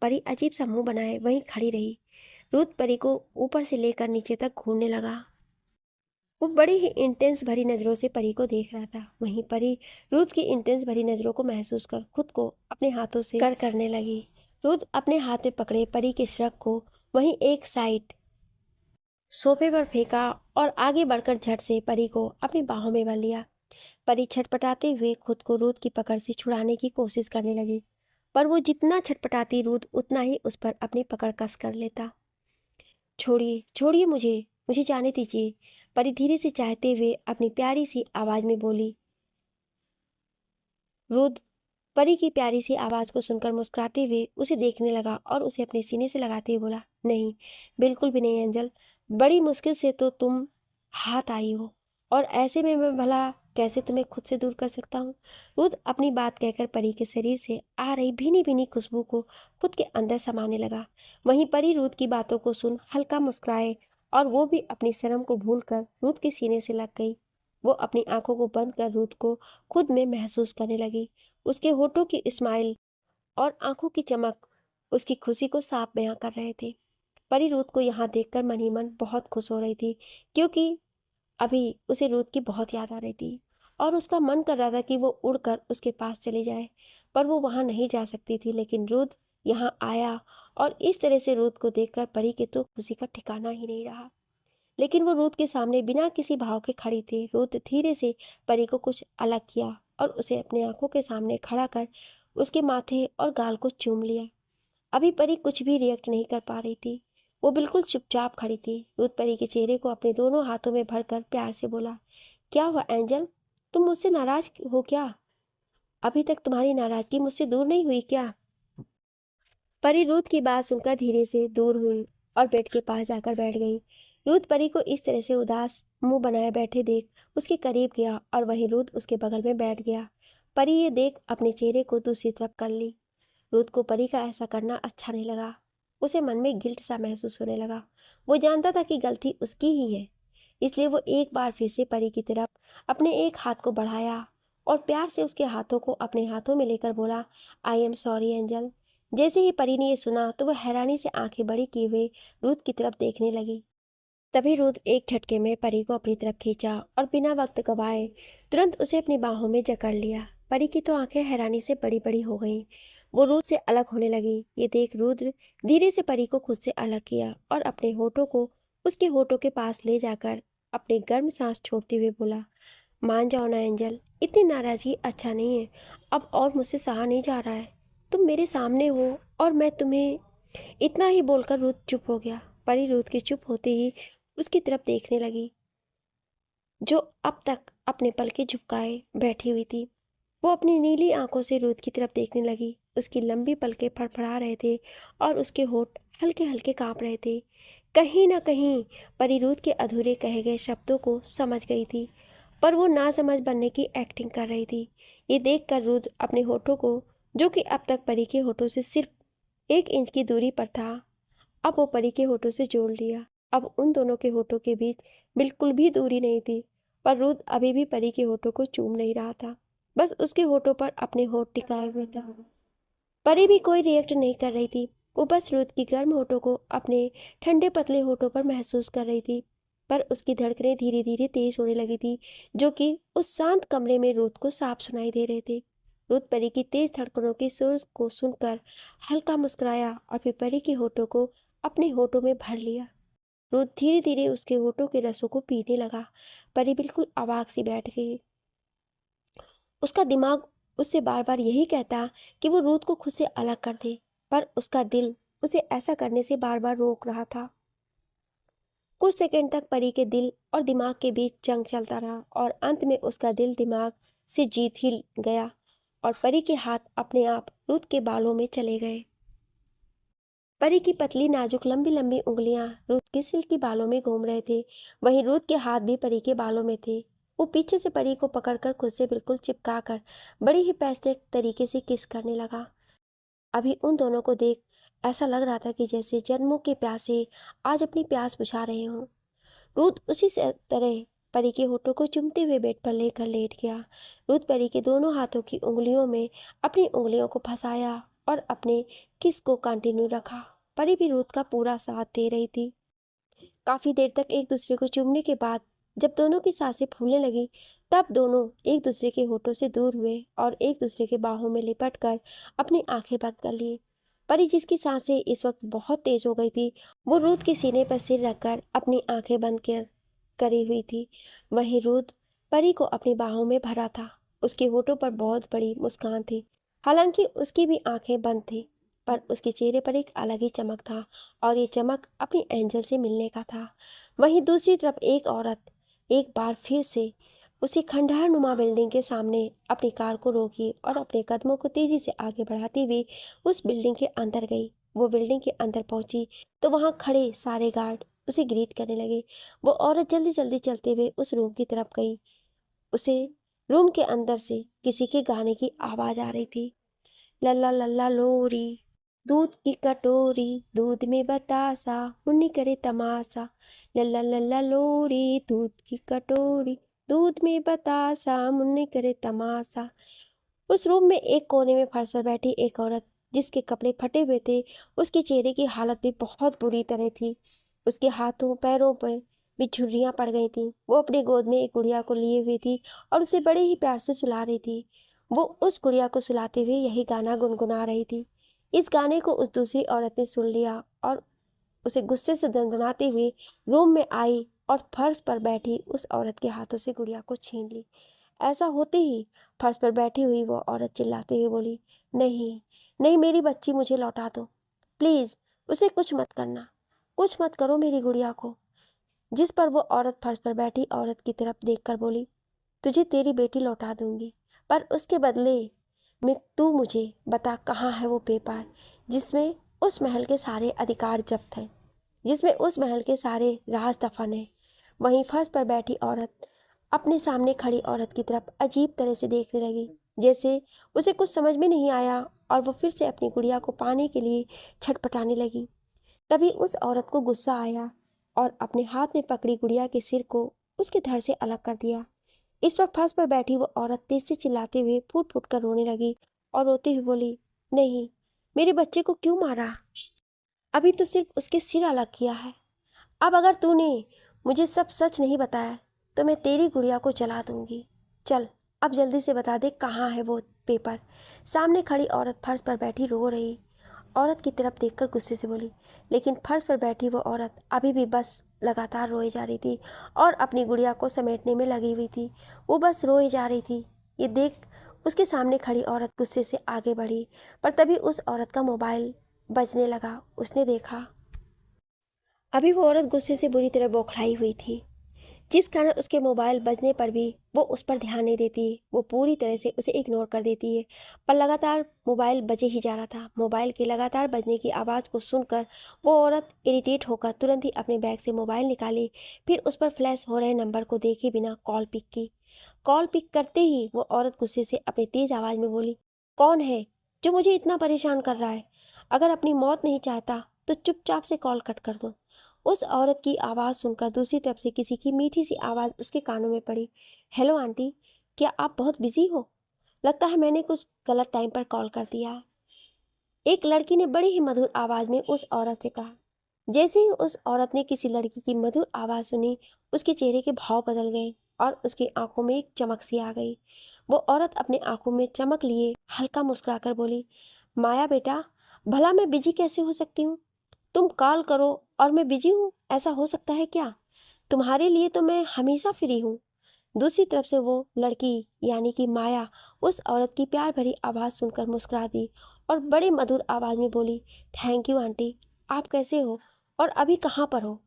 परी अजीब सा मुंह बनाए वहीं खड़ी रही। रुद्र परी को ऊपर से लेकर नीचे तक घूरने लगा। वो बड़ी ही इंटेंस भरी नज़रों से परी को देख रहा था। वहीं परी रुद्र की इंटेंस भरी नज़रों को महसूस कर खुद को अपने हाथों से करने लगी। रुद्र अपने हाथ में पकड़े परी के श्रग को वहीं एक साइड सोफे पर फेंका और आगे बढ़कर झट से परी को अपनी बाहों में भर लिया। परी छटपटाते हुए खुद को रुद्र की पकड़ से छुड़ाने की कोशिश करने लगी, पर वो जितना छटपटाती रुद्र उतना ही उस पर अपनी पकड़ कस कर लेता। छोड़िए छोड़िए, मुझे मुझे जाने दीजिए, परी धीरे से चाहते हुए अपनी प्यारी सी आवाज में बोली। रुद्र परी की प्यारी सी आवाज को सुनकर मुस्कुराते हुए उसे देखने लगा और उसे अपने सीने से लगाते हुए बोला, नहीं, बिल्कुल भी नहीं एंजल, बड़ी मुश्किल से तो तुम हाथ आई हो, और ऐसे में मैं भला कैसे तुम्हें खुद से दूर कर सकता हूँ? रुद्र अपनी बात कहकर परी के शरीर से आ रही भीनी भीनी खुशबू को खुद के अंदर समाने लगा। वहीं परी रुद्र की बातों को सुन हल्का मुस्कुराए और वो भी अपनी शर्म को भूलकर रुद्र के सीने से लग गई। वो अपनी आंखों को बंद कर रुद्र को खुद में महसूस करने लगी। उसके होठों की स्माइल और आंखों की चमक उसकी खुशी को साफ बयां कर रहे थे। परी रुद्र को यहाँ देखकर मन ही मन बहुत खुश हो रही थी, क्योंकि अभी उसे रुद्र की बहुत याद आ रही थी और उसका मन कर रहा था कि वो उड़कर उसके पास चली जाए, पर वो वहाँ नहीं जा सकती थी। लेकिन रुद्र यहाँ आया और इस तरह से रुद्र को देखकर परी के तो खुशी का ठिकाना ही नहीं रहा। लेकिन वो रुद्र के सामने बिना किसी भाव के खड़ी थी। रुद्र धीरे से परी को कुछ अलग किया और उसे अपने आंखों के सामने खड़ा कर उसके माथे और गाल को चूम लिया। अभी परी कुछ भी रिएक्ट नहीं कर पा रही थी। वो बिल्कुल चुपचाप खड़ी थी। रुद्र परी के चेहरे को अपने दोनों हाथों में भरकर प्यार से बोला, क्या हुआ एंजल, तुम मुझसे नाराज हो क्या? अभी तक तुम्हारी नाराजगी मुझसे दूर नहीं हुई क्या? परी रुद्र की बात सुनकर धीरे से दूर हुई और बेड के पास जाकर बैठ गई। रुद्र परी को इस तरह से उदास मुंह बनाए बैठे देख उसके करीब गया और वहीं रुद्र उसके बगल में बैठ गया। परी ये देख अपने चेहरे को दूसरी तरफ कर ली। रुद्र को परी का ऐसा करना अच्छा नहीं लगा। उसे मन में गिल्ट सा महसूस होने लगा। वो जानता था कि गलती उसकी ही है, इसलिए वो एक बार फिर से परी की तरफ अपने एक हाथ को बढ़ाया और प्यार से उसके हाथों को अपने हाथों में लेकर बोला, आई एम सॉरी एंजल। जैसे ही परी ने ये सुना तो वह हैरानी से आंखें बड़ी किए हुए रुद्र की तरफ देखने लगी। तभी रुद्र एक झटके में परी को अपनी तरफ खींचा और बिना वक्त गवाए तुरंत उसे अपनी बाहों में जकड़ लिया। परी की तो आंखें हैरानी से बड़ी बड़ी हो गईं। वो रुद्र से अलग होने लगी। ये देख रुद्र धीरे से परी को खुद से अलग किया और अपने होठों को उसके होठों के पास ले जाकर अपनी गर्म सांस छोड़ते हुए बोला, मान जाओ ना एंजल, इतनी नाराजगी अच्छा नहीं है। अब और मुझसे सहा नहीं जा रहा है। तुम मेरे सामने हो और मैं तुम्हें। इतना ही बोलकर रुद्र चुप हो गया। परी रुद्र के चुप होते ही उसकी तरफ देखने लगी, जो अब तक अपने पलके झुकाए बैठी हुई थी। वो अपनी नीली आंखों से रुद्र की तरफ देखने लगी। उसकी लंबी पलके फड़फड़ा रहे थे और उसके होठ हल्के हल्के कांप रहे थे। कहीं ना कहीं परी रुद्र के अधूरे कहे गए शब्दों को समझ गई थी, पर वो ना समझ बनने की एक्टिंग कर रही थी। ये देखकर रुद्र अपने होठों को, जो कि अब तक परी के होठों से सिर्फ 1 इंच की दूरी पर था, अब वो परी के होठों से जोड़ लिया। अब उन दोनों के होठों के बीच बिल्कुल भी दूरी नहीं थी, पर रुद्र अभी भी परी के होठों को चूम नहीं रहा था, बस उसके होठों पर अपने होठ टिकाए हुए था। परी भी कोई रिएक्ट नहीं कर रही थी। वो बस रुद्र की गर्म होठों को अपने ठंडे पतले होठों पर महसूस कर रही थी। पर उसकी धड़कनें धीरे धीरे तेज होने लगी थी, जो कि उस शांत कमरे में रुद्र को साफ सुनाई दे रहे थे। रुद्र परी की तेज धड़कनों की सुर को सुनकर हल्का मुस्कुराया और फिर परी के होठों को अपने होठों में भर लिया। रुद्र धीरे धीरे उसके होठों के रसों को पीने लगा। परी बिल्कुल अवाक सी बैठ गई। उसका दिमाग उससे बार बार यही कहता कि वो रुद्र को खुद से अलग कर दे, पर उसका दिल उसे ऐसा करने से बार बार रोक रहा था। कुछ सेकंड तक परी के दिल और दिमाग के बीच जंग चलता रहा और अंत में उसका दिल दिमाग से जीत ही गया और परी के हाथ अपने आप रुत के बालों में चले गए। परी की पतली नाजुक लंबी लंबी उंगलियां रुत के सिल्की बालों में घूम रहे थे। वहीं रुत के हाथ भी परी के बालों में थे। वो पीछे से परी को पकड़कर खुद से बिल्कुल चिपका कर बड़ी ही पैसेट तरीके से किस करने लगा। अभी उन दोनों को देख ऐसा लग रहा था कि जैसे जन्मों के प्यासे आज अपनी प्यास बुझा रहे हों। रुत उसी से तरह परी के होठों को चूमते हुए बेड पर लेकर लेट गया। रुत परी के दोनों हाथों की उंगलियों में अपनी उंगलियों को फंसाया और अपने किस को कंटिन्यू रखा। परी भी रुत का पूरा साथ दे रही थी। काफी देर तक एक दूसरे को चूमने के बाद जब दोनों की सांसें फूलने लगी तब दोनों एक दूसरे के होठों से दूर हुए और एक दूसरे के बाहों में लिपट कर अपनी आंखें बंद कर ली। परी जिसकी सांसें इस वक्त बहुत तेज हो गई थी वो रुत के सीने पर सिर रखकर अपनी आंखें बंद करी हुई थी। वहीं रुत परी को अपनी बाहों में भरा था। उसके होठों पर बहुत बड़ी मुस्कान थी। हालांकि उसकी भी आंखें बंद थी पर उसके चेहरे पर एक अलग ही चमक था और ये चमक अपनी एंजल से मिलने का था। वहीं दूसरी तरफ एक औरत एक बार फिर से उसी खंडहर नुमा बिल्डिंग के सामने अपनी कार को रोकी और अपने कदमों को तेजी से आगे बढ़ाती हुई उस बिल्डिंग के अंदर गई। वो बिल्डिंग के अंदर पहुंची तो वहाँ खड़े सारे गार्ड उसे ग्रीट करने लगे। वो औरत जल्दी जल्दी चलते हुए उस रूम की तरफ गई। उसे रूम के अंदर से किसी के गाने की आवाज आ रही थी। लल्ला लल्ला लोरी दूध की कटोरी दूध में बतासा मुन्नी करे तमाशा। लल्ला लल्ला लोरी दूध की कटोरी दूध में बतासा मुन्नी करे तमाशा। उस रूम में एक कोने में फर्श पर बैठी एक औरत जिसके कपड़े फटे हुए थे उसके चेहरे की हालत भी बहुत बुरी तरह थी। उसके हाथों पैरों पर भी झुर्रियाँ पड़ गई थीं। वो अपनी गोद में एक गुड़िया को लिए हुई थी और उसे बड़े ही प्यार से सुला रही थी। वो उस गुड़िया को सुलाते हुए यही गाना गुनगुना रही थी। इस गाने को उस दूसरी औरत ने सुन लिया और उसे गुस्से से दंदनाते हुए रूम में आई और फर्श पर बैठी उस औरत के हाथों से गुड़िया को छीन ली। ऐसा होते ही फर्श पर बैठी हुई वो औरत चिल्लाते हुए बोली, नहीं नहीं, मेरी बच्ची मुझे लौटा दो, प्लीज़ उसे कुछ मत करना, कुछ मत करो मेरी गुड़िया को। जिस पर वो औरत फर्श पर बैठी औरत की तरफ देखकर बोली, तुझे तेरी बेटी लौटा दूंगी पर उसके बदले में तू मुझे बता कहाँ है वो पेपर जिसमें उस महल के सारे अधिकार जब्त हैं, जिसमें उस महल के सारे राज दफन हैं। वहीं फर्श पर बैठी औरत अपने सामने खड़ी औरत की तरफ अजीब तरह से देखने लगी जैसे उसे कुछ समझ में नहीं आया और वो फिर से अपनी गुड़िया को पाने के लिए छटपटाने लगी। तभी उस औरत को गुस्सा आया और अपने हाथ में पकड़ी गुड़िया के सिर को उसके धड़ से अलग कर दिया। इस वक्त फर्श पर बैठी वो औरत तेज से चिल्लाते हुए फूट फूट कर रोने लगी और रोते हुए बोली, नहीं, मेरे बच्चे को क्यों मारा? अभी तो सिर्फ उसके सिर अलग किया है। अब अगर तूने मुझे सब सच नहीं बताया तो मैं तेरी गुड़िया को जला दूंगी। चल अब जल्दी से बता दे कहाँ है वो पेपर। सामने खड़ी औरत फर्श पर बैठी रो रही औरत की तरफ देखकर गुस्से से बोली। लेकिन फर्श पर बैठी वो औरत अभी भी बस लगातार रोए जा रही थी और अपनी गुड़िया को समेटने में लगी हुई थी। वो बस रोए जा रही थी। ये देख उसके सामने खड़ी औरत गुस्से से आगे बढ़ी पर तभी उस औरत का मोबाइल बजने लगा। उसने देखा अभी वो औरत गुस्से से बुरी तरह बौखलाई हुई थी जिस कारण उसके मोबाइल बजने पर भी वो उस पर ध्यान नहीं देती। वो पूरी तरह से उसे इग्नोर कर देती है पर लगातार मोबाइल बजे ही जा रहा था। मोबाइल के लगातार बजने की आवाज़ को सुनकर वो औरत इरिटेट होकर तुरंत ही अपने बैग से मोबाइल निकाली, फिर उस पर फ्लैश हो रहे नंबर को देखे बिना कॉल पिक की। कॉल पिक करते ही वो औरत गुस्से से अपनी तेज़ आवाज़ में बोली, कौन है जो मुझे इतना परेशान कर रहा है? अगर अपनी मौत नहीं चाहता तो चुपचाप से कॉल कट कर दो। उस औरत की आवाज़ सुनकर दूसरी तरफ से किसी की मीठी सी आवाज़ उसके कानों में पड़ी। हेलो आंटी, क्या आप बहुत बिजी हो? लगता है मैंने कुछ गलत टाइम पर कॉल कर दिया है। एक लड़की ने बड़ी ही मधुर आवाज़ में उस औरत से कहा। जैसे ही उस औरत ने किसी लड़की की मधुर आवाज़ सुनी उसके चेहरे के भाव बदल गए और उसकी आंखों में एक चमक सी आ गई। वो औरत अपने आंखों में चमक लिए हल्का मुस्कुराकर बोली, माया बेटा, भला मैं बिजी कैसे हो सकती हूँ? तुम कॉल करो और मैं बिजी हूँ, ऐसा हो सकता है क्या? तुम्हारे लिए तो मैं हमेशा फ्री हूँ। दूसरी तरफ से वो लड़की यानी कि माया उस औरत की प्यार भरी आवाज़ सुनकर मुस्कुरा दी और बड़ी मधुर आवाज़ में बोली, थैंक यू आंटी, आप कैसे हो और अभी कहाँ पर हो?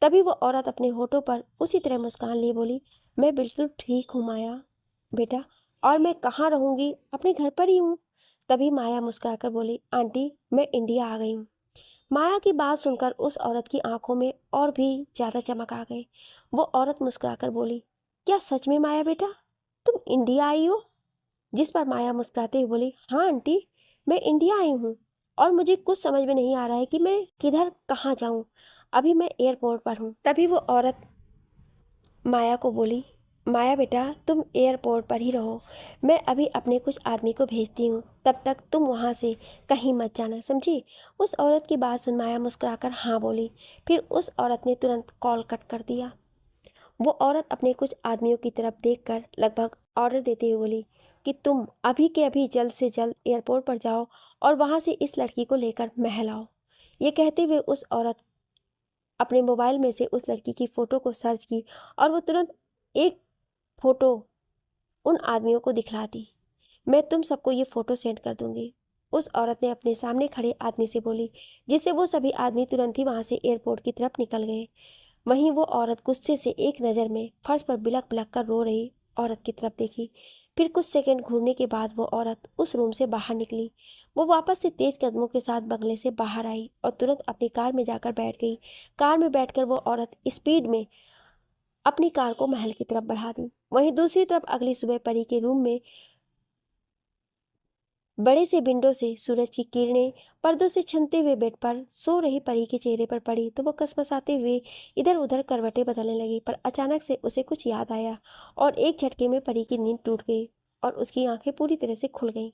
तभी वो औरत अपने होठों पर उसी तरह मुस्कान लिए बोली, मैं बिल्कुल ठीक हूँ माया बेटा, और मैं कहाँ रहूँगी, अपने घर पर ही हूँ। तभी माया मुस्कुराकर बोली, आंटी मैं इंडिया आ गई हूँ। माया की बात सुनकर उस औरत की आंखों में और भी ज्यादा चमक आ गई। वो औरत मुस्कुराकर बोली, क्या सच में माया बेटा, तुम इंडिया आई हो? जिस पर माया मुस्कुराते हुए बोली, हाँ आंटी, मैं इंडिया आई हूँ और मुझे कुछ समझ में नहीं आ रहा है कि मैं किधर कहाँ जाऊँ। अभी मैं एयरपोर्ट पर हूँ। तभी वो औरत माया को बोली, माया बेटा तुम एयरपोर्ट पर ही रहो, मैं अभी अपने कुछ आदमी को भेजती हूँ, तब तक तुम वहाँ से कहीं मत जाना, समझी? उस औरत की बात सुन माया मुस्कुराकर हाँ बोली। फिर उस औरत ने तुरंत कॉल कट कर दिया। वो औरत अपने कुछ आदमियों की तरफ देखकर लगभग ऑर्डर देते हुए बोली कि तुम अभी के अभी जल्द से जल्द एयरपोर्ट पर जाओ और वहाँ से इस लड़की को लेकर महल आओ। ये कहते हुए उस औरत अपने मोबाइल में से उस लड़की की फ़ोटो को सर्च की और वो तुरंत एक फ़ोटो उन आदमियों को दिखला दी। मैं तुम सबको ये फ़ोटो सेंड कर दूंगी, उस औरत ने अपने सामने खड़े आदमी से बोली, जिससे वो सभी आदमी तुरंत ही वहाँ से एयरपोर्ट की तरफ निकल गए। वहीं वो औरत गुस्से से एक नज़र में फर्श पर बिलक बिलक कर रो रही औरत की तरफ देखी। फिर कुछ सेकंड घूरने के बाद वो औरत उस रूम से बाहर निकली। वो वापस से तेज कदमों के साथ बंगले से बाहर आई और तुरंत अपनी कार में जाकर बैठ गई। कार में बैठकर वो औरत स्पीड में अपनी कार को महल की तरफ बढ़ा दी। वहीं दूसरी तरफ अगली सुबह परी के रूम में बड़े से विंडो से सूरज की किरणें पर्दों से छनते हुए बेड पर सो रही परी के चेहरे पर पड़ी तो वो कसमसाते हुए इधर उधर करवटें बदलने लगी। पर अचानक से उसे कुछ याद आया और एक झटके में परी की नींद टूट गई और उसकी आंखें पूरी तरह से खुल गईं।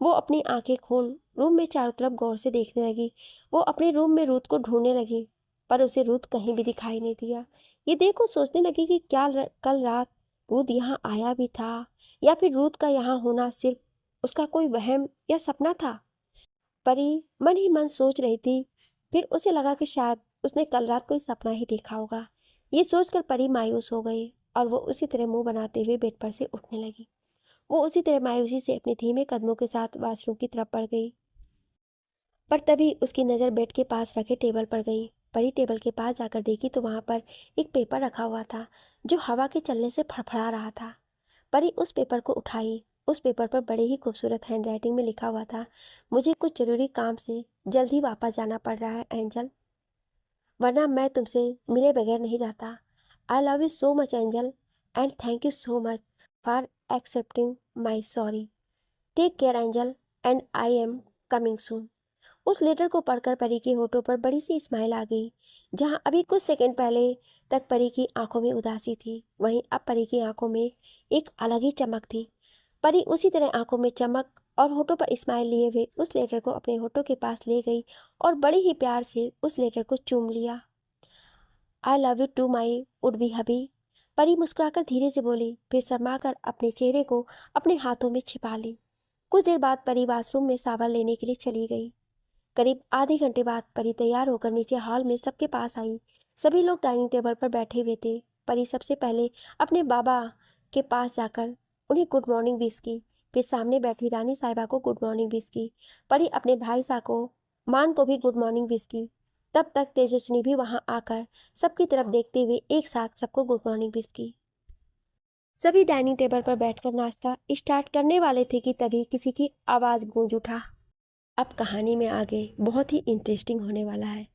वो अपनी आंखें खोल रूम में चारों तरफ गौर से देखने लगी। वो अपने रूम में रूथ को ढूंढने लगी पर उसे रूथ कहीं भी दिखाई नहीं दिया। ये देखो सोचने लगी कि क्या कल रात रूथ यहाँ आया भी था या फिर रूथ का यहाँ होना सिर्फ उसका कोई वहम या सपना था। परी मन ही मन सोच रही थी। फिर उसे लगा कि शायद उसने कल रात कोई सपना ही देखा होगा। ये सोचकर परी मायूस हो गई और वो उसी तरह मुंह बनाते हुए बेड पर से उठने लगी। वो उसी तरह मायूसी से अपने धीमे कदमों के साथ वॉशरूम की तरफ बढ़ गई। पर तभी उसकी नज़र बेड के पास रखे टेबल पर गई। परी टेबल के पास जाकर देखी तो वहां पर एक पेपर रखा हुआ था जो हवा के चलने से फड़फड़ा रहा था। परी उस पेपर को उठाई। उस पेपर पर बड़े ही खूबसूरत हैंडराइटिंग में लिखा हुआ था, मुझे कुछ जरूरी काम से जल्द ही वापस जाना पड़ रहा है एंजल, वरना मैं तुमसे मिले बगैर नहीं जाता। I love you so much angel and thank you so much for accepting my sorry. Take care angel and I am coming soon. उस लेटर को पढ़कर परी के होठों पर बड़ी सी स्माइल आ गई। जहां अभी कुछ सेकंड पहले तक परी की आंखों में उदासी थी, वहीं अब परी की आंखों में एक अलग ही चमक थी। परी उसी तरह आंखों में चमक और होठों पर स्माइल लिए हुए उस लेटर को अपने होठों के पास ले गई और बड़े ही प्यार से उस लेटर को चूम लिया। I love you too my would be hubby, परी मुस्कुराकर धीरे से बोली, फिर शर्मा कर अपने चेहरे को अपने हाथों में छिपा ली। कुछ देर बाद परी वॉशरूम में सावन लेने के लिए चली गई। करीब आधे घंटे बाद परी तैयार होकर नीचे हॉल में सबके पास आई। सभी लोग डाइनिंग टेबल पर बैठे हुए थे। परी सबसे पहले अपने बाबा के पास जाकर उन्हें गुड मॉर्निंग विश की, फिर सामने बैठी रानी साहिबा को गुड मॉर्निंग विश की। परी अपने भाई साको मान को भी गुड मॉर्निंग विश की। तब तक तेजस्विनी भी वहां आकर सबकी तरफ देखते हुए एक साथ सबको गुड मॉर्निंग विश की। सभी डाइनिंग टेबल पर बैठकर नाश्ता स्टार्ट करने वाले थे कि तभी किसी की आवाज़ गूंज उठा। अब कहानी में आगे बहुत ही इंटरेस्टिंग होने वाला है,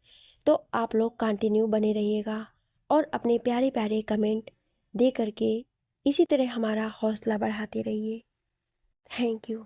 तो आप लोग कंटिन्यू बने रहिएगा और अपने प्यारे प्यारे कमेंट दे करके इसी तरह हमारा हौसला बढ़ाते रहिए। Thank you.